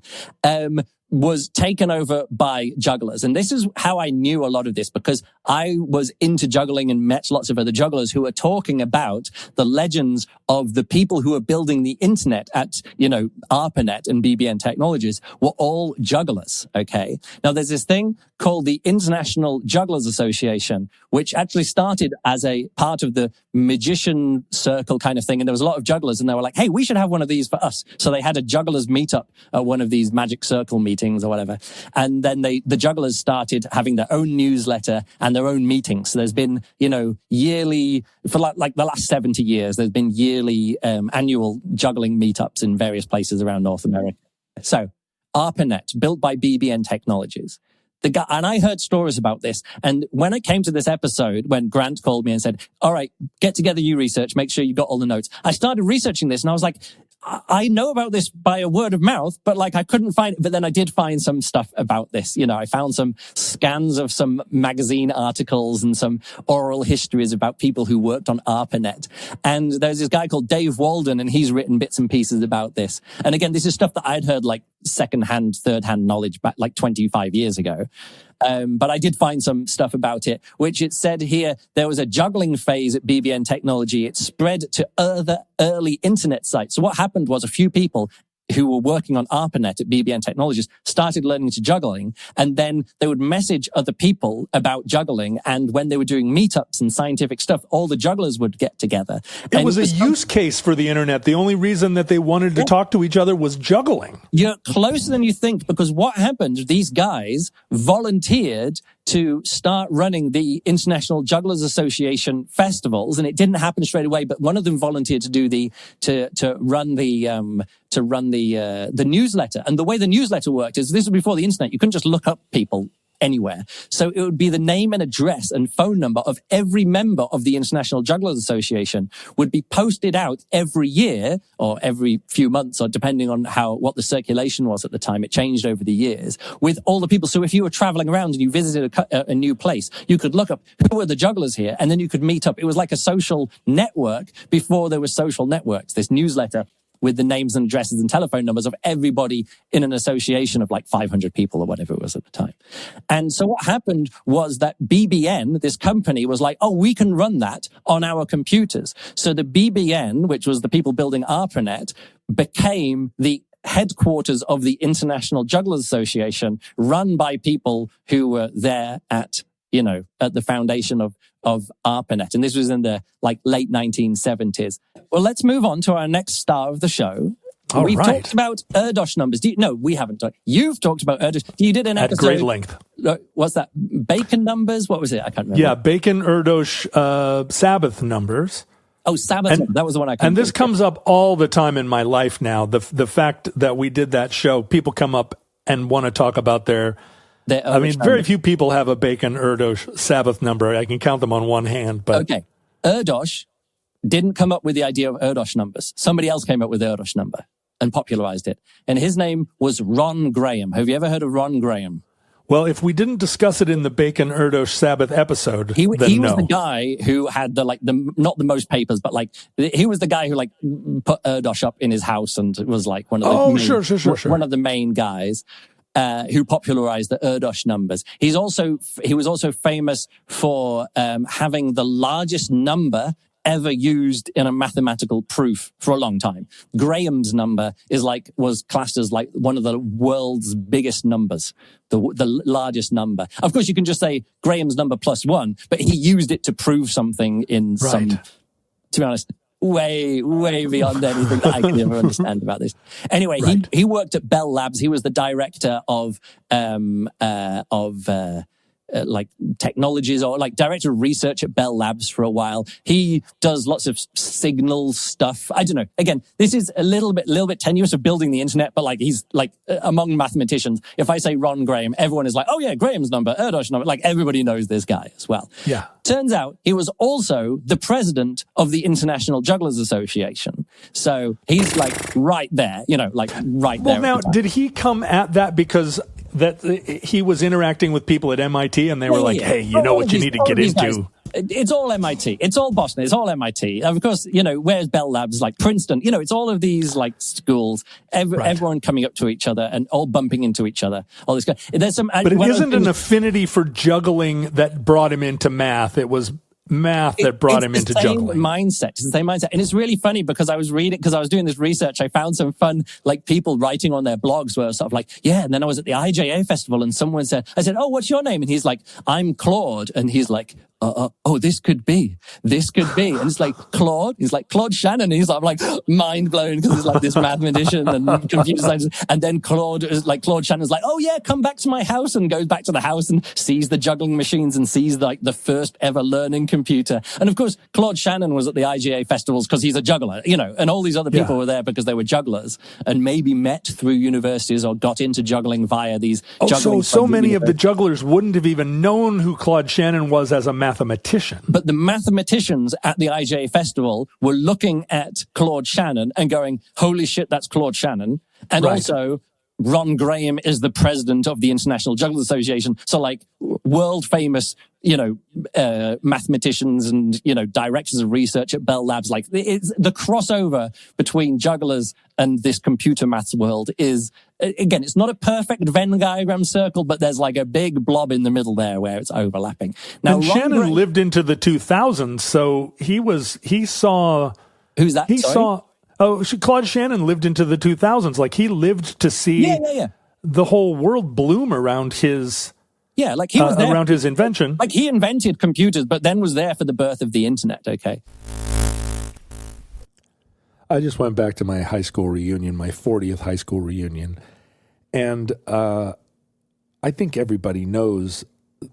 was taken over by Jugglers. And this is how I knew a lot of this, because I was into juggling and met lots of other jugglers who were talking about the legends of the people who were building the internet at, ARPANET and BBN Technologies were all jugglers. Okay. Now there's this thing called the International Jugglers Association, which actually started as a part of the magician circle kind of thing. And there was a lot of jugglers and they were like, hey, we should have one of these for us. So they had a jugglers meetup at one of these magic circle meetings or whatever. And then the jugglers started having their own newsletter and their own meetings. So there's been, yearly, for like the last 70 years, there's been yearly annual juggling meetups in various places around North America. So ARPANET, built by BBN Technologies. And I heard stories about this. And when it came to this episode, when Grant called me and said, all right, get together you research, make sure you got all the notes. I started researching this and I was like, I know about this by a word of mouth, but like I couldn't find it. But then I did find some stuff about this. I found some scans of some magazine articles and some oral histories about people who worked on ARPANET. And there's this guy called Dave Walden, and he's written bits and pieces about this. And again, this is stuff that I'd heard like secondhand, third-hand knowledge back like 25 years ago. But I did find some stuff about it, which it said here, there was a juggling phase at BBN Technology. It spread to other early internet sites. So what happened was a few people who were working on ARPANET at BBN Technologies started learning to juggling, and then they would message other people about juggling. And when they were doing meetups and scientific stuff, all the jugglers would get together. It was a use case for the internet. The only reason that they wanted to talk to each other was juggling. You're closer than you think, because what happened, these guys volunteered to start running the International Jugglers Association festivals, and it didn't happen straight away. But one of them volunteered to do to run the newsletter. And the way the newsletter worked is, this was before the internet. You couldn't just look up people anywhere. So it would be the name and address and phone number of every member of the International Jugglers Association would be posted out every year or every few months, or depending on what the circulation was at the time. It changed over the years with all the people. So if you were traveling around and you visited a new place, you could look up who were the jugglers here, and then you could meet up. It was like a social network before there were social networks. This newsletter with the names and addresses and telephone numbers of everybody in an association of like 500 people or whatever it was at the time. And so what happened was that BBN, this company, was like, oh, we can run that on our computers. So the BBN, which was the people building ARPANET, became the headquarters of the International Jugglers Association, run by people who were there at the foundation of ARPANET. And this was in the late 1970s. Well, let's move on to our next star of the show. We've talked about Erdos numbers. No, we haven't. You've talked about Erdos. You did an episode. At great length. What's that? Bacon numbers? What was it? I can't remember. Yeah, Bacon Erdos Sabbath numbers. Oh, Sabbath. That was the one I couldn't. And this comes up all the time in my life now. The fact that we did that show, people come up and want to talk about their I mean, very few people have a Bacon Erdos Sabbath number. I can count them on one hand. But okay, Erdos didn't come up with the idea of Erdos numbers. Somebody else came up with the Erdos number and popularized it. And his name was Ron Graham. Have you ever heard of Ron Graham? Well, if we didn't discuss it in the Bacon Erdos Sabbath episode, he was the guy who had not the most papers, but like he was the guy who like put Erdos up in his house and was like one of the one of the main guys. Who popularized the Erdos numbers. He was also famous for having the largest number ever used in a mathematical proof for a long time. Graham's number was classed as like one of the world's biggest numbers, the largest number. Of course, you can just say Graham's number plus 1, but he used it to prove something in some, to be honest, way beyond anything that I can ever understand about this. Anyway, he worked at Bell Labs. He was the director of like technologies, or like director of research at Bell Labs for a while. He does lots of signal stuff. I don't know. Again, this is a little bit tenuous of building the internet, but like he's like among mathematicians. If I say Ron Graham, everyone is like, oh yeah, Graham's number, Erdos number. Like everybody knows this guy as well. Yeah. Turns out he was also the president of the International Jugglers Association. So he's like right there, right there. Well, now, did he come at that because that he was interacting with people at MIT and they were like, hey, you know what you need to get into? Guys, it's all MIT. It's all Boston. It's all MIT. Of course, where's Bell Labs? Like Princeton. It's all of these like schools. Everyone coming up to each other and all bumping into each other. All this. There's some. But it isn't an affinity for juggling that brought him into math. It was math that brought him into juggling. It's the same mindset. And it's really funny because I was doing this research, I found some fun, like people writing on their blogs were sort of like, yeah. And then I was at the IJA festival and someone said, oh, what's your name? And he's like, I'm Claude. And he's like, oh, this could be. And it's like, Claude? He's like, Claude Shannon. And he's like, I'm like mind blown because he's like this mathematician and computer scientist. And then Claude Shannon's like, oh yeah, come back to my house, and goes back to the house and sees the juggling machines and sees like the first ever learning computer. And of course, Claude Shannon was at the IGA festivals because he's a juggler, and all these other people were there because they were jugglers and maybe met through universities or got into juggling via these juggling. So many of the jugglers wouldn't have even known who Claude Shannon was as a mathematician. But the mathematicians at the IJA festival were looking at Claude Shannon and going, holy shit, that's Claude Shannon. And also, Ron Graham is the president of the International Jugglers Association. So like world famous, mathematicians and, directors of research at Bell Labs. Like it's the crossover between jugglers and this computer maths world is, again, it's not a perfect Venn diagram circle, but there's like a big blob in the middle there where it's overlapping. Now, Shannon lived into the 2000s, so he saw... Who's that? Claude Shannon lived into the 2000s. Like he lived to see the whole world bloom around his... Yeah, like he was there around his invention. Like he invented computers, but then was there for the birth of the internet, okay? I just went back to my high school reunion, my 40th high school reunion. And I think everybody knows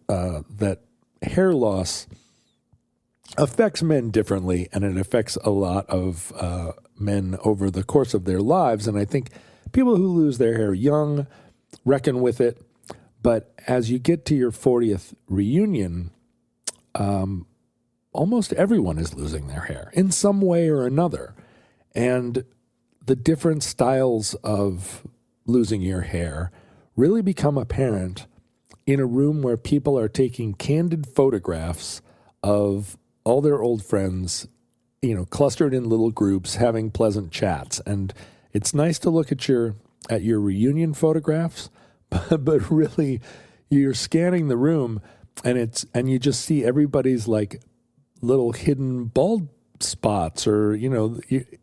that hair loss affects men differently, and it affects a lot of men over the course of their lives. And I think people who lose their hair young reckon with it. But as you get to your 40th reunion, almost everyone is losing their hair in some way or another. And the different styles of losing your hair really become apparent in a room where people are taking candid photographs of all their old friends, clustered in little groups, having pleasant chats. And it's nice to look at your reunion photographs, but really you're scanning the room and you just see everybody's like little hidden bald spots, or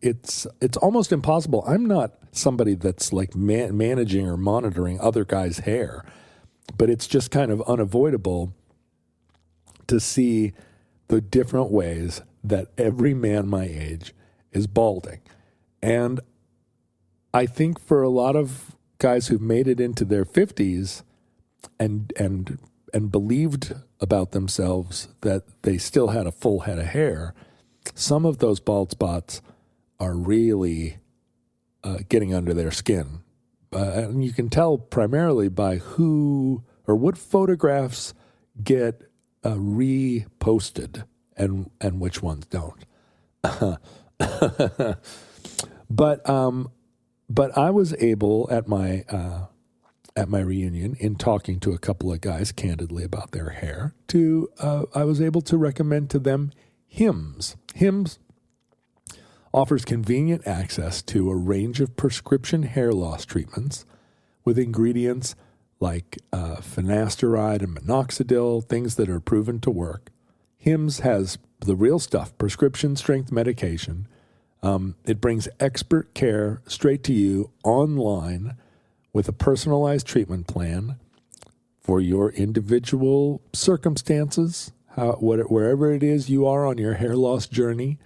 it's almost impossible. I'm not somebody that's like managing or monitoring other guys' hair, but it's just kind of unavoidable to see the different ways that every man my age is balding. And I think for a lot of guys who've made it into their 50s and believed about themselves that they still had a full head of hair, some of those bald spots are really getting under their skin. And you can tell primarily by who what photographs get reposted and which ones don't. But I was able at my reunion, in talking to a couple of guys candidly about their hair, I was able to recommend to them Hims. Hims offers convenient access to a range of prescription hair loss treatments with ingredients like finasteride and minoxidil, things that are proven to work. Hims has the real stuff, prescription strength medication. It brings expert care straight to you online with a personalized treatment plan for your individual circumstances, wherever it is you are on your hair loss journey.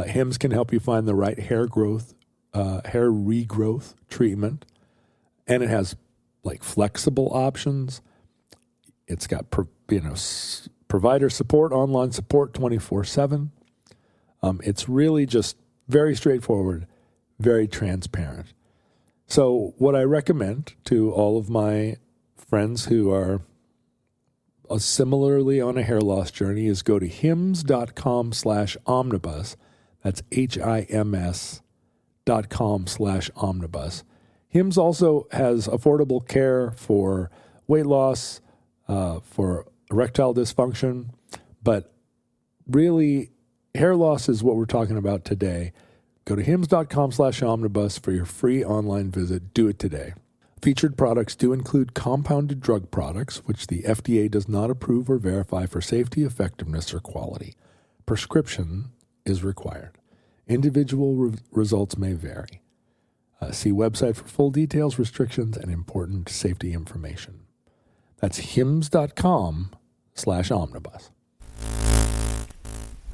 Hims can help you find the right hair regrowth treatment. And it has like flexible options. It's got provider support, online support 24/7. It's really just very straightforward, very transparent. So what I recommend to all of my friends who are similarly on a hair loss journey is go to hims.com/omnibus. That's HIMS.com/omnibus. Hims also has affordable care for weight loss, for erectile dysfunction, but really hair loss is what we're talking about today. Go to hims.com/omnibus for your free online visit. Do it today. Featured products do include compounded drug products, which the FDA does not approve or verify for safety, effectiveness, or quality. Prescription is required. Individual results may vary. See website for full details, restrictions, and important safety information. That's hims.com/omnibus.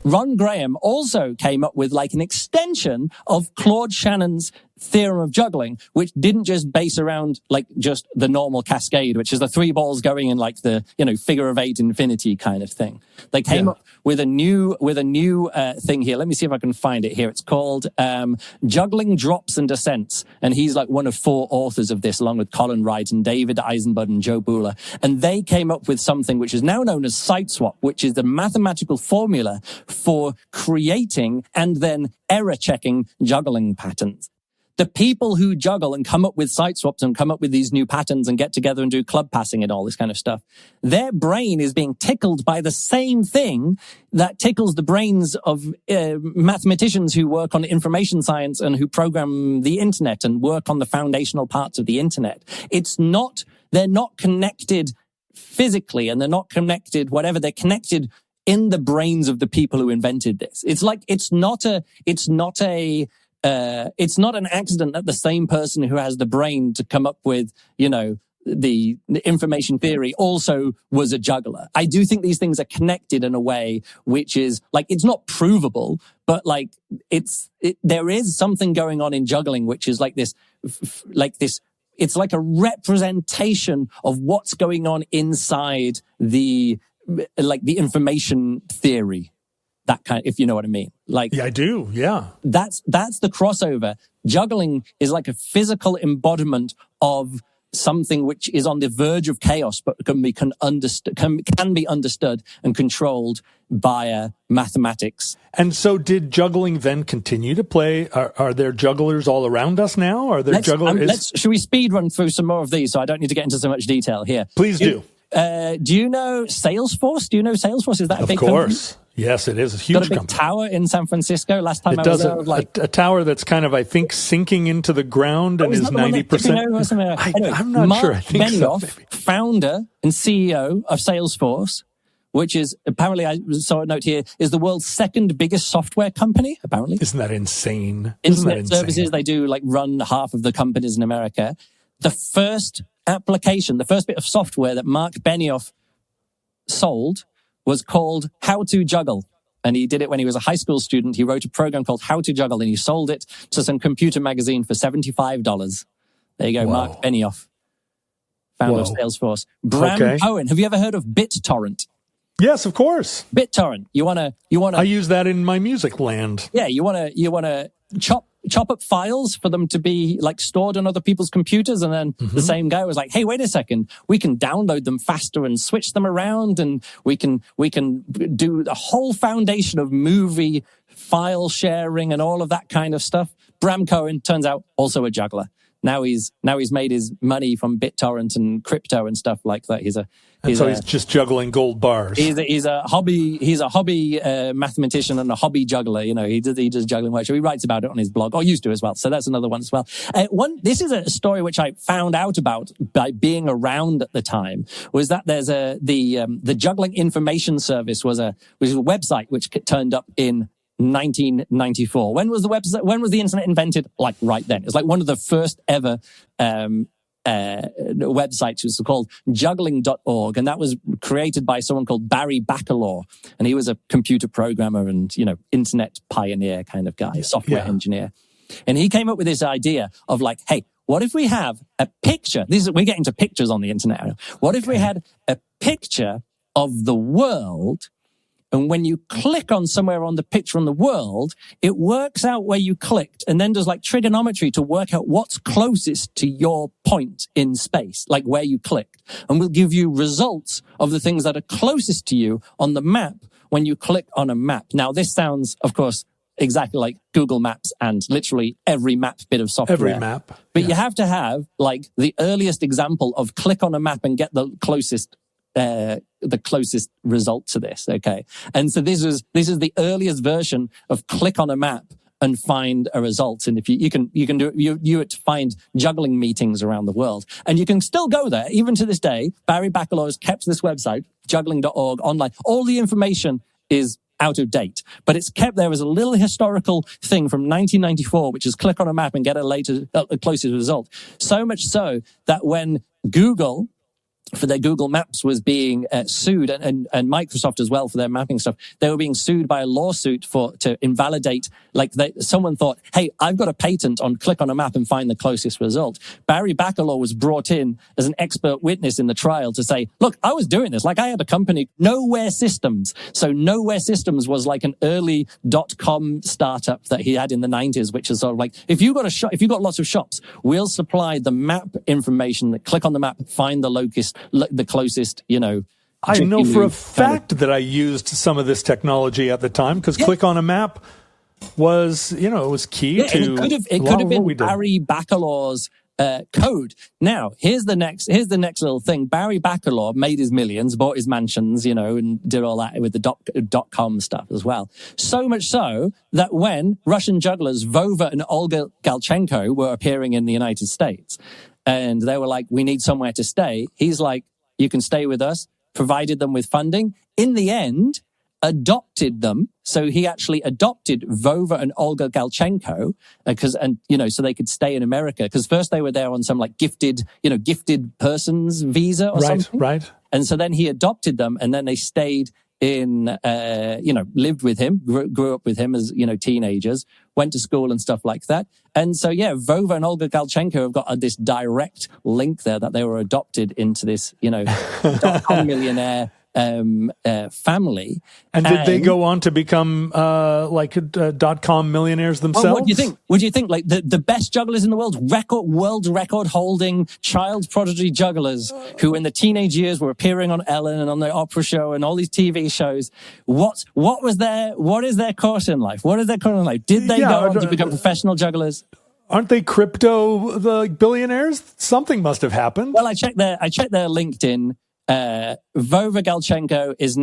Ron Graham also came up with like an extension of Claude Shannon's theorem of juggling, which didn't just base around like just the normal cascade, which is the three balls going in like the, figure of eight infinity kind of thing. They came up with a new thing here. Let me see if I can find it here. It's called Juggling Drops and Descents. And he's like one of four authors of this, along with Colin Wright and David Eisenbud and Joe Buhler. And they came up with something which is now known as site swap, which is the mathematical formula for creating and then error checking juggling patterns. The people who juggle and come up with site swaps and come up with these new patterns and get together and do club passing and all this kind of stuff, their brain is being tickled by the same thing that tickles the brains of mathematicians who work on information science and who program the internet and work on the foundational parts of the internet. They're not connected physically and they're not connected, whatever, they're connected in the brains of the people who invented this. It's like, it's not an accident that the same person who has the brain to come up with, the information theory also was a juggler. I do think these things are connected in a way which is like, it's not provable, but like there is something going on in juggling, which is like this, it's like a representation of what's going on inside the information theory. That kind, if you know what I mean. Like, yeah, I do. Yeah. That's the crossover. Juggling is like a physical embodiment of something which is on the verge of chaos, but can be understood and controlled via mathematics. And so did juggling then continue to play? Are there jugglers all around us now? Are there jugglers? Should we speed run through some more of these so I don't need to get into so much detail here? Please do. Do you know Salesforce? Do you know Salesforce? Is that a big company? Of course. Yes, it is a huge company. Got a big tower in San Francisco. Last time I was there, a tower that's kind of, I think, sinking into the ground and is 90%. I'm not sure. I think Benioff, so. Founder and CEO of Salesforce, which is apparently, I saw a note here, is the world's second biggest software company. Apparently, isn't that insane? Internet services, they do like run half of the companies in America. The first application, the first bit of software that Mark Benioff sold was called How to Juggle. And he did it when he was a high school student. He wrote a program called How to Juggle and he sold it to some computer magazine for $75. There you go, Wow. Mark Benioff, founder of Salesforce. Bram Cohen. Have you ever heard of BitTorrent? Yes, of course. BitTorrent. You wanna I use that in my music land. Yeah, you wanna chop chop up files for them to be like stored on other people's computers. And then the same guy was like, hey, wait a second, we can download them faster and switch them around. And we can do a whole foundation of movie file sharing and all of that kind of stuff. Bram Cohen, turns out, also a juggler. Now he's made his money from BitTorrent and crypto and stuff like that. He's just juggling gold bars. He's a hobby mathematician and a hobby juggler. You know, he does juggling work. So he writes about it on his blog, or used to as well. So that's another one as well. This is a story which I found out about by being around at the time, was that there's the Juggling Information Service was a website which turned up in 1994. When was the internet invented? Like right then. It was like one of the first ever websites. It was called juggling.org, and that was created by someone called Barry Bacalaw, and he was a computer programmer and, you know, internet pioneer kind of guy, software engineer. And he came up with this idea of like, hey, what if we have a picture? We're getting to pictures on the internet now. What if we had a picture of the world? And when you click on somewhere on the picture on the world, it works out where you clicked and then does like trigonometry to work out what's closest to your point in space, like where you clicked. And will give you results of the things that are closest to you on the map when you click on a map. Now, this sounds, of course, exactly like Google Maps and literally every map bit of software. Every map. But you have to have like the earliest example of click on a map and get the closest result to this. Okay. And so this is the earliest version of click on a map and find a result. And if you can do it, you to find juggling meetings around the world. And you can still go there. Even to this day, Barry Bacalaw has kept this website, juggling.org, online. All the information is out of date, but it's kept there as a little historical thing from 1994, which is click on a map and get a closest result. So much so that when Google, for their Google Maps, was being sued, and Microsoft as well for their mapping stuff, they were being sued by a lawsuit to invalidate. Like someone thought, hey, I've got a patent on click on a map and find the closest result. Barry Bacalaw was brought in as an expert witness in the trial to say, look, I was doing this. Like I had a company, Nowhere Systems. So Nowhere Systems was like an early .com startup that he had in the 90s, which is sort of like, if you got lots of shops, we'll supply the map information, that click on the map, find the closest, you know. I know for a fact that I used some of this technology at the time, because click on a map was, you know, it was key to it could have been Barry Bacalaw's code. Now, here's the next little thing. Barry Bacalaw made his millions, bought his mansions, you know, and did all that with the .com stuff as well. So much so that when Russian jugglers Vova and Olga Galchenko were appearing in the United States, and they were like, we need somewhere to stay, he's like, you can stay with us, provided them with funding. In the end, adopted them. So he actually adopted Vova and Olga Galchenko so they could stay in America. Because first they were there on some like gifted persons visa or something. Right. And so then he adopted them, and then they stayed in, lived with him, grew up with him as, you know, teenagers, went to school and stuff like that. And so, Vova and Olga Galchenko have got this direct link there that they were adopted into this, you know, .com millionaire family. And did they go on to become .com millionaires themselves? Well, what do you think? Like the best jugglers in the world, world record holding child prodigy jugglers who in the teenage years were appearing on Ellen and on the Oprah show and all these TV shows. What is their course in life? Did they go on to become professional jugglers? Aren't they crypto billionaires? Something must have happened. Well, I checked their LinkedIn. Vova Galchenko is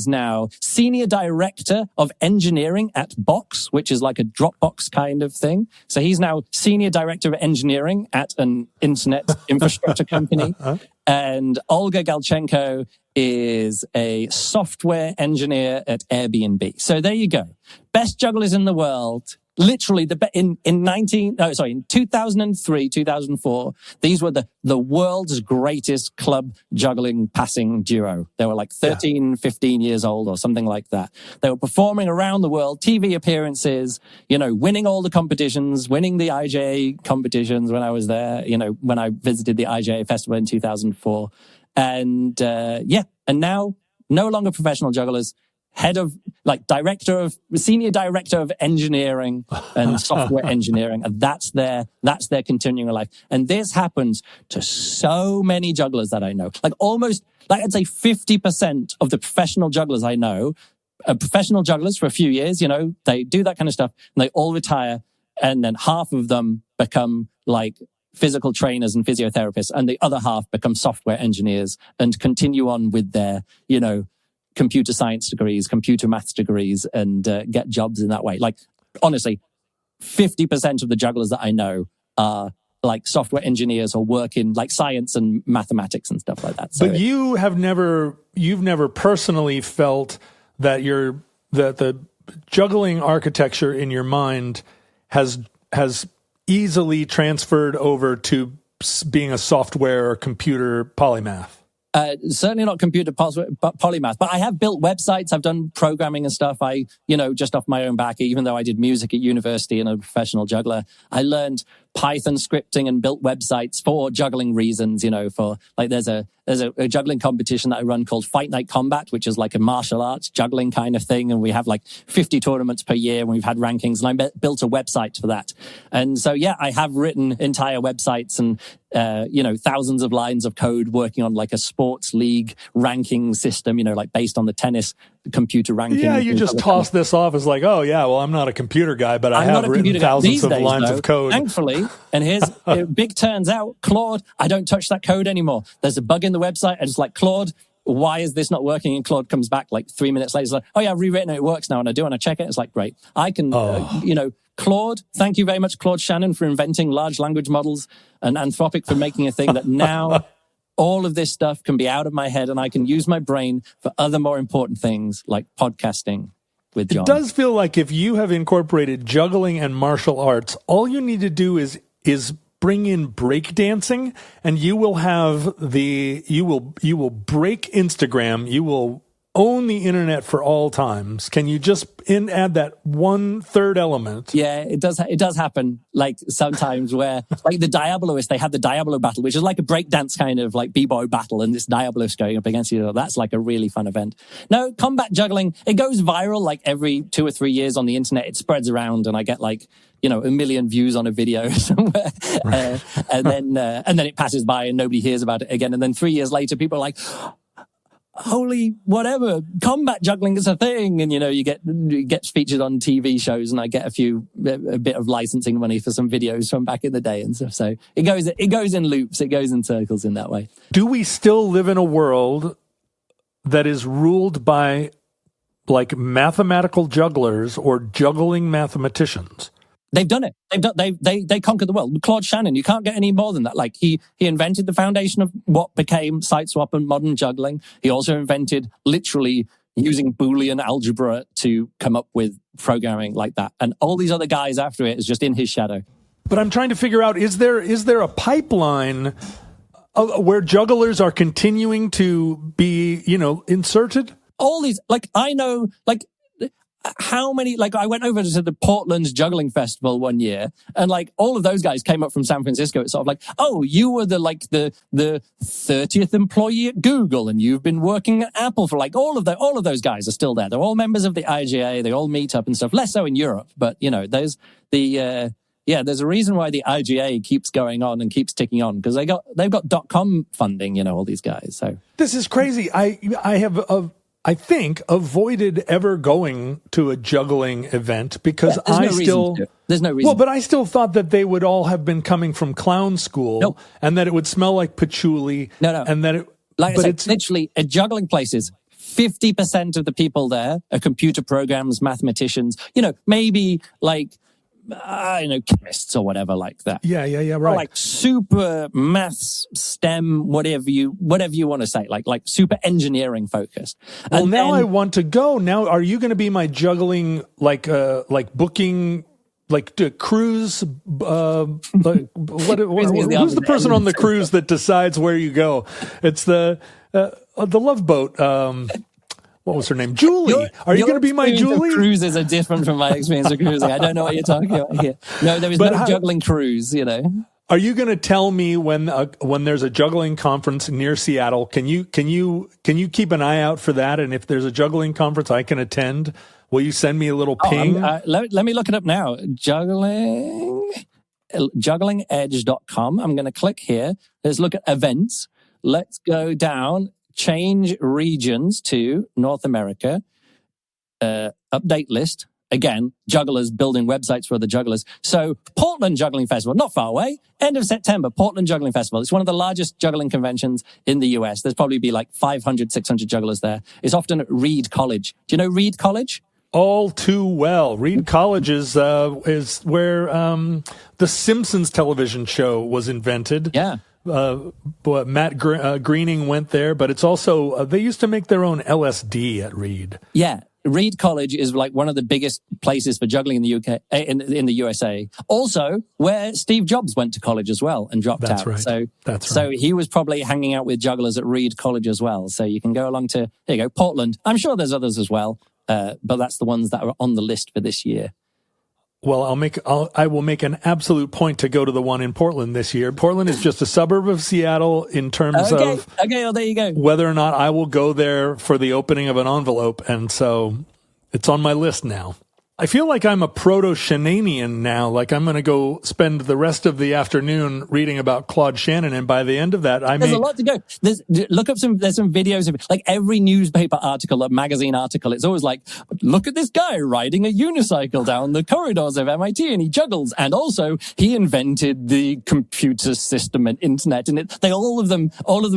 now senior director of engineering at Box, which is like a Dropbox kind of thing. So he's now senior director of engineering at an internet infrastructure company. And Olga Galchenko is a software engineer at Airbnb. So there you go. Best jugglers in the world. Literally, in 2003, 2004, these were the world's greatest club juggling passing duo. They were like 13, 15 years old or something like that. They were performing around the world, TV appearances, you know, winning all the competitions, winning the IJA competitions when I was there, you know, when I visited the IJA festival in 2004. And now no longer professional jugglers. senior director of engineering and software engineering. And that's their continuing life. And this happens to so many jugglers that I know. Like I'd say 50% of the professional jugglers I know are professional jugglers for a few years, they do that kind of stuff and they all retire. And then half of them become like physical trainers and physiotherapists. And the other half become software engineers and continue on with their, computer science degrees, computer maths degrees, and get jobs in that way. Like, honestly, 50% of the jugglers that I know are like software engineers or work in like science and mathematics and stuff like that. So but you've never personally felt that the juggling architecture in your mind has easily transferred over to being a software or computer polymath. Certainly not computer polymath, but I have built websites. I've done programming and stuff. I, just off my own back, even though I did music at university and a professional juggler, I learned Python scripting and built websites for juggling reasons, for like, there's a juggling competition that I run called Fight Night Combat, which is like a martial arts juggling kind of thing. And we have like 50 tournaments per year and we've had rankings, and I built a website for that. And so, yeah, I have written entire websites and, thousands of lines of code working on like a sports league ranking system, like based on the tennis computer ranking. Yeah, you just toss this off as like, oh yeah, well, I'm not a computer guy, but I have written thousands of lines of code. Thankfully, and here's big turns out, Claude, I don't touch that code anymore. There's a bug in the website, and it's like, Claude, why is this not working? And Claude comes back like 3 minutes later, like, oh yeah, I've rewritten it, it works now, and I do, and I check it, it's like, great. I can, Claude, thank you very much, Claude Shannon, for inventing large language models, and Anthropic for making a thing that now all of this stuff can be out of my head and I can use my brain for other more important things like podcasting with John. It does feel like if you have incorporated juggling and martial arts, all you need to do is bring in breakdancing, and you will have you will break Instagram, you will own the internet for all times. Can you just add that 1/3 element? Yeah, it does happen. Like sometimes where, like the Diaboloists, they have the Diablo battle, which is like a breakdance kind of like b-boy battle, and this Diaboloist going up against you. That's like a really fun event. No, combat juggling, it goes viral like every 2 or 3 years on the internet. It spreads around, and I get like, 1 million views on a video somewhere, right. and then it passes by and nobody hears about it again. And then 3 years later, people are like, holy whatever, combat juggling is a thing, and you get featured on TV shows, and I get a bit of licensing money for some videos from back in the day and stuff. So it goes in loops, it goes in circles in that way. Do we still live in a world that is ruled by like mathematical jugglers or juggling mathematicians? They've done it. They conquered the world. Claude Shannon, you can't get any more than that. Like he invented the foundation of what became site swap and modern juggling. He also invented literally using Boolean algebra to come up with programming like that. And all these other guys after it is just in his shadow. But I'm trying to figure out, is there a pipeline where jugglers are continuing to be, inserted? All these, like, I know, like, how many, like, I went over to the Portland Juggling Festival one year, and like all of those guys came up from San Francisco. It's sort of like, oh, you were the 30th employee at Google, and you've been working at Apple for like all of those guys are still there. They're all members of the IGA. They all meet up and stuff. Less so in Europe, but there's there's a reason why the IGA keeps going on and keeps ticking on, because they've got .com funding. All these guys. So this is crazy. I think avoided ever going to a juggling event because there's no reason. Well, but I still thought that they would all have been coming from clown school, and that it would smell like patchouli. No, and that it. Like I said, literally at juggling places, 50% of the people there are computer programs, mathematicians. Maybe like, chemists or whatever like that. Yeah, right. Or like super maths, STEM, whatever you want to say, like super engineering focused. Well, now I want to go. Now, are you going to be my juggling, like booking, like cruise? Who's the person on the cruise that decides where you go? It's the Love Boat. What was her name? Julie. Are you going to be my Julie? Cruises are different from my experience of cruising. I don't know what you're talking about here. No, there is no juggling cruise, Are you going to tell me when there's a juggling conference near Seattle? Can you keep an eye out for that? And if there's a juggling conference I can attend, will you send me a little ping? Let me look it up now. Jugglingedge.com. I'm going to click here. Let's look at events. Let's go down, change regions to North America, update list. Again, jugglers building websites for other jugglers. So Portland Juggling Festival, not far away, end of September, Portland Juggling Festival. It's one of the largest juggling conventions in the US. There's probably be like 500, 600 jugglers there. It's often at Reed College. Do you know Reed College? All too well. Reed College is where the Simpsons television show was invented. Yeah. But Matt Greening went there, but it's also, they used to make their own LSD at Reed. Yeah. Reed College is like one of the biggest places for juggling in the UK, in the USA. Also, where Steve Jobs went to college as well and dropped out. Right. So that's right. So he was probably hanging out with jugglers at Reed College as well. So you can go along to, there you go, Portland. I'm sure there's others as well, but that's the ones that are on the list for this year. Well, I will make an absolute point to go to the one in Portland this year. Portland is just a suburb of Seattle in terms of well, there you go. Whether or not I will go there for the opening of an envelope, and so it's on my list now. I feel like I'm a proto-Shannonian now. Like I'm going to go spend the rest of the afternoon reading about Claude Shannon, and by the end of that, there's a lot to go. There's some videos of like every newspaper article, a magazine article. It's always like, look at this guy riding a unicycle down the corridors of MIT, and he juggles, and also he invented the computer system and internet. And all of them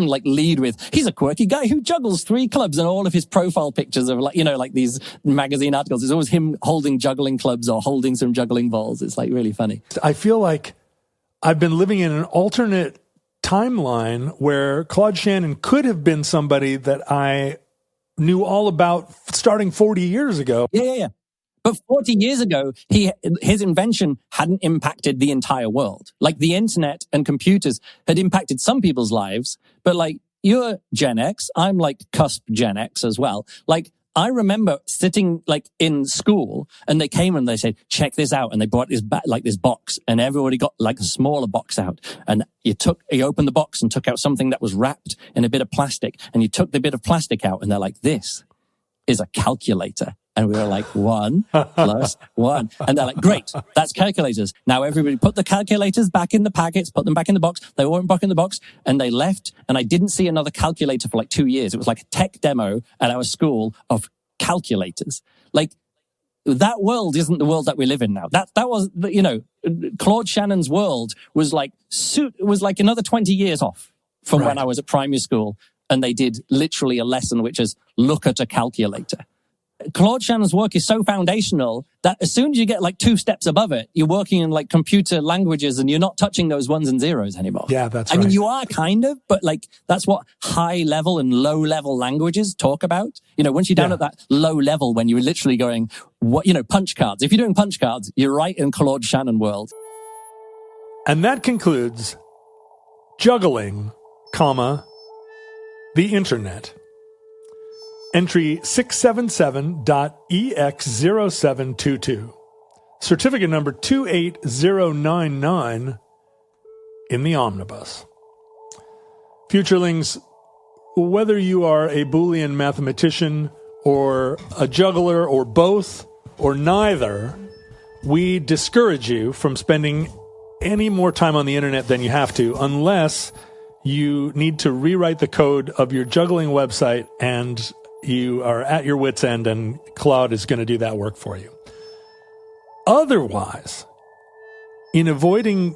like lead with, he's a quirky guy who juggles 3 clubs, and all of his profile pictures of like these magazine articles. It's always him holding juggling clubs or holding some juggling balls. It's like really funny. I feel like I've been living in an alternate timeline where Claude Shannon could have been somebody that I knew all about starting 40 years ago. Yeah. But 40 years ago, his invention hadn't impacted the entire world. Like the internet and computers had impacted some people's lives, but like you're Gen X, I'm like cusp Gen X as well. Like I remember sitting like in school, and they came and they said, check this out. And they brought this this box, and everybody got like a smaller box out. And you opened the box and took out something that was wrapped in a bit of plastic, and you took the bit of plastic out, and they're like, this is a calculator. And we were like, 1 plus 1. And they're like, great, that's calculators. Now everybody put the calculators back in the packets, put them back in the box. They weren't back in the box, and they left. And I didn't see another calculator for like 2 years. It was like a tech demo at our school of calculators. Like that world isn't the world that we live in now. That was, Claude Shannon's world was like another 20 years off from when I was at primary school. And they did literally a lesson, which is look at a calculator. Claude Shannon's work is so foundational that as soon as you get like 2 steps above it, you're working in like computer languages and you're not touching those ones and zeros anymore. Yeah, that's right. I mean, you are kind of, but like that's what high level and low level languages talk about. Once you're down at that low level, when you're literally going, punch cards. If you're doing punch cards, you're right in Claude Shannon world. And that concludes juggling, the internet. Entry 667.EX0722. Certificate number 28099 in the omnibus. Futurelings, whether you are a Boolean mathematician or a juggler or both or neither, we discourage you from spending any more time on the internet than you have to unless you need to rewrite the code of your juggling website and you are at your wit's end, and Claude is going to do that work for you. Otherwise, in avoiding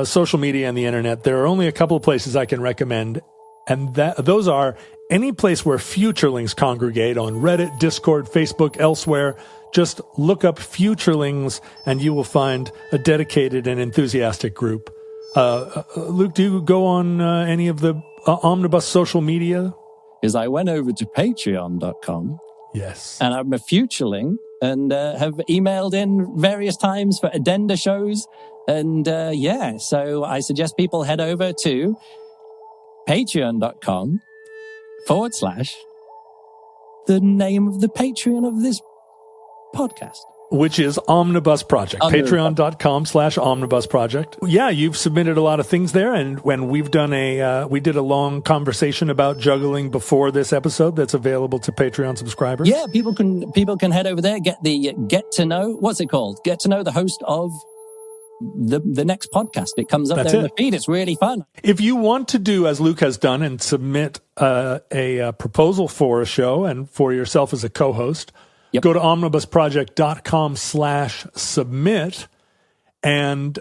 social media and the internet, there are only a couple of places I can recommend, and those are any place where Futurelings congregate on Reddit, Discord, Facebook, elsewhere. Just look up Futurelings, and you will find a dedicated and enthusiastic group. Luke, do you go on any of the Omnibus social media? Is I went over to patreon.com. Yes. And I'm a Futureling and have emailed in various times for addenda shows. And so I suggest people head over to patreon.com/ the name of the Patreon of this podcast. which is Omnibus Project, patreon.com/Omnibus Project. Yeah, you've submitted a lot of things there, and when we've done we did a long conversation about juggling before this episode that's available to Patreon subscribers. Yeah, people can head over there, get to know, what's it called? Get to know the host of the next podcast. It comes up there in the feed. It's really fun. If you want to do as Luke has done and submit a proposal for a show and for yourself as a co-host, go to omnibusproject.com/submit, and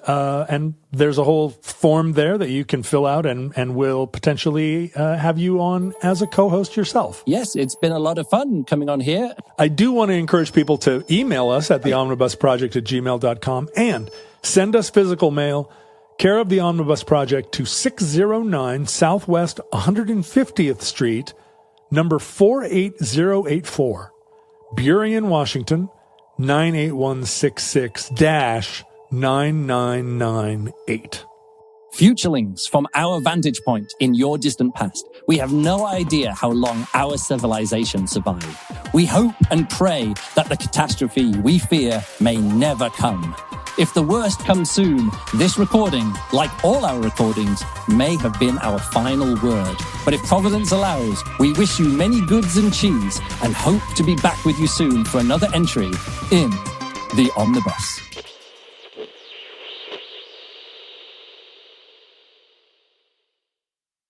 there's a whole form there that you can fill out, and we'll potentially have you on as a co-host yourself. Yes, it's been a lot of fun coming on here. I do want to encourage people to email us at theomnibusproject@gmail.com and send us physical mail, care of the Omnibus Project, to 609 Southwest 150th Street, number 48084. Burrage, Washington, 98166-9998. Futurelings, from our vantage point in your distant past, we have no idea how long our civilization survived. We hope and pray that the catastrophe we fear may never come. If the worst comes soon, this recording, like all our recordings, may have been our final word. But if Providence allows, we wish you many goods and cheese and hope to be back with you soon for another entry in the Omnibus.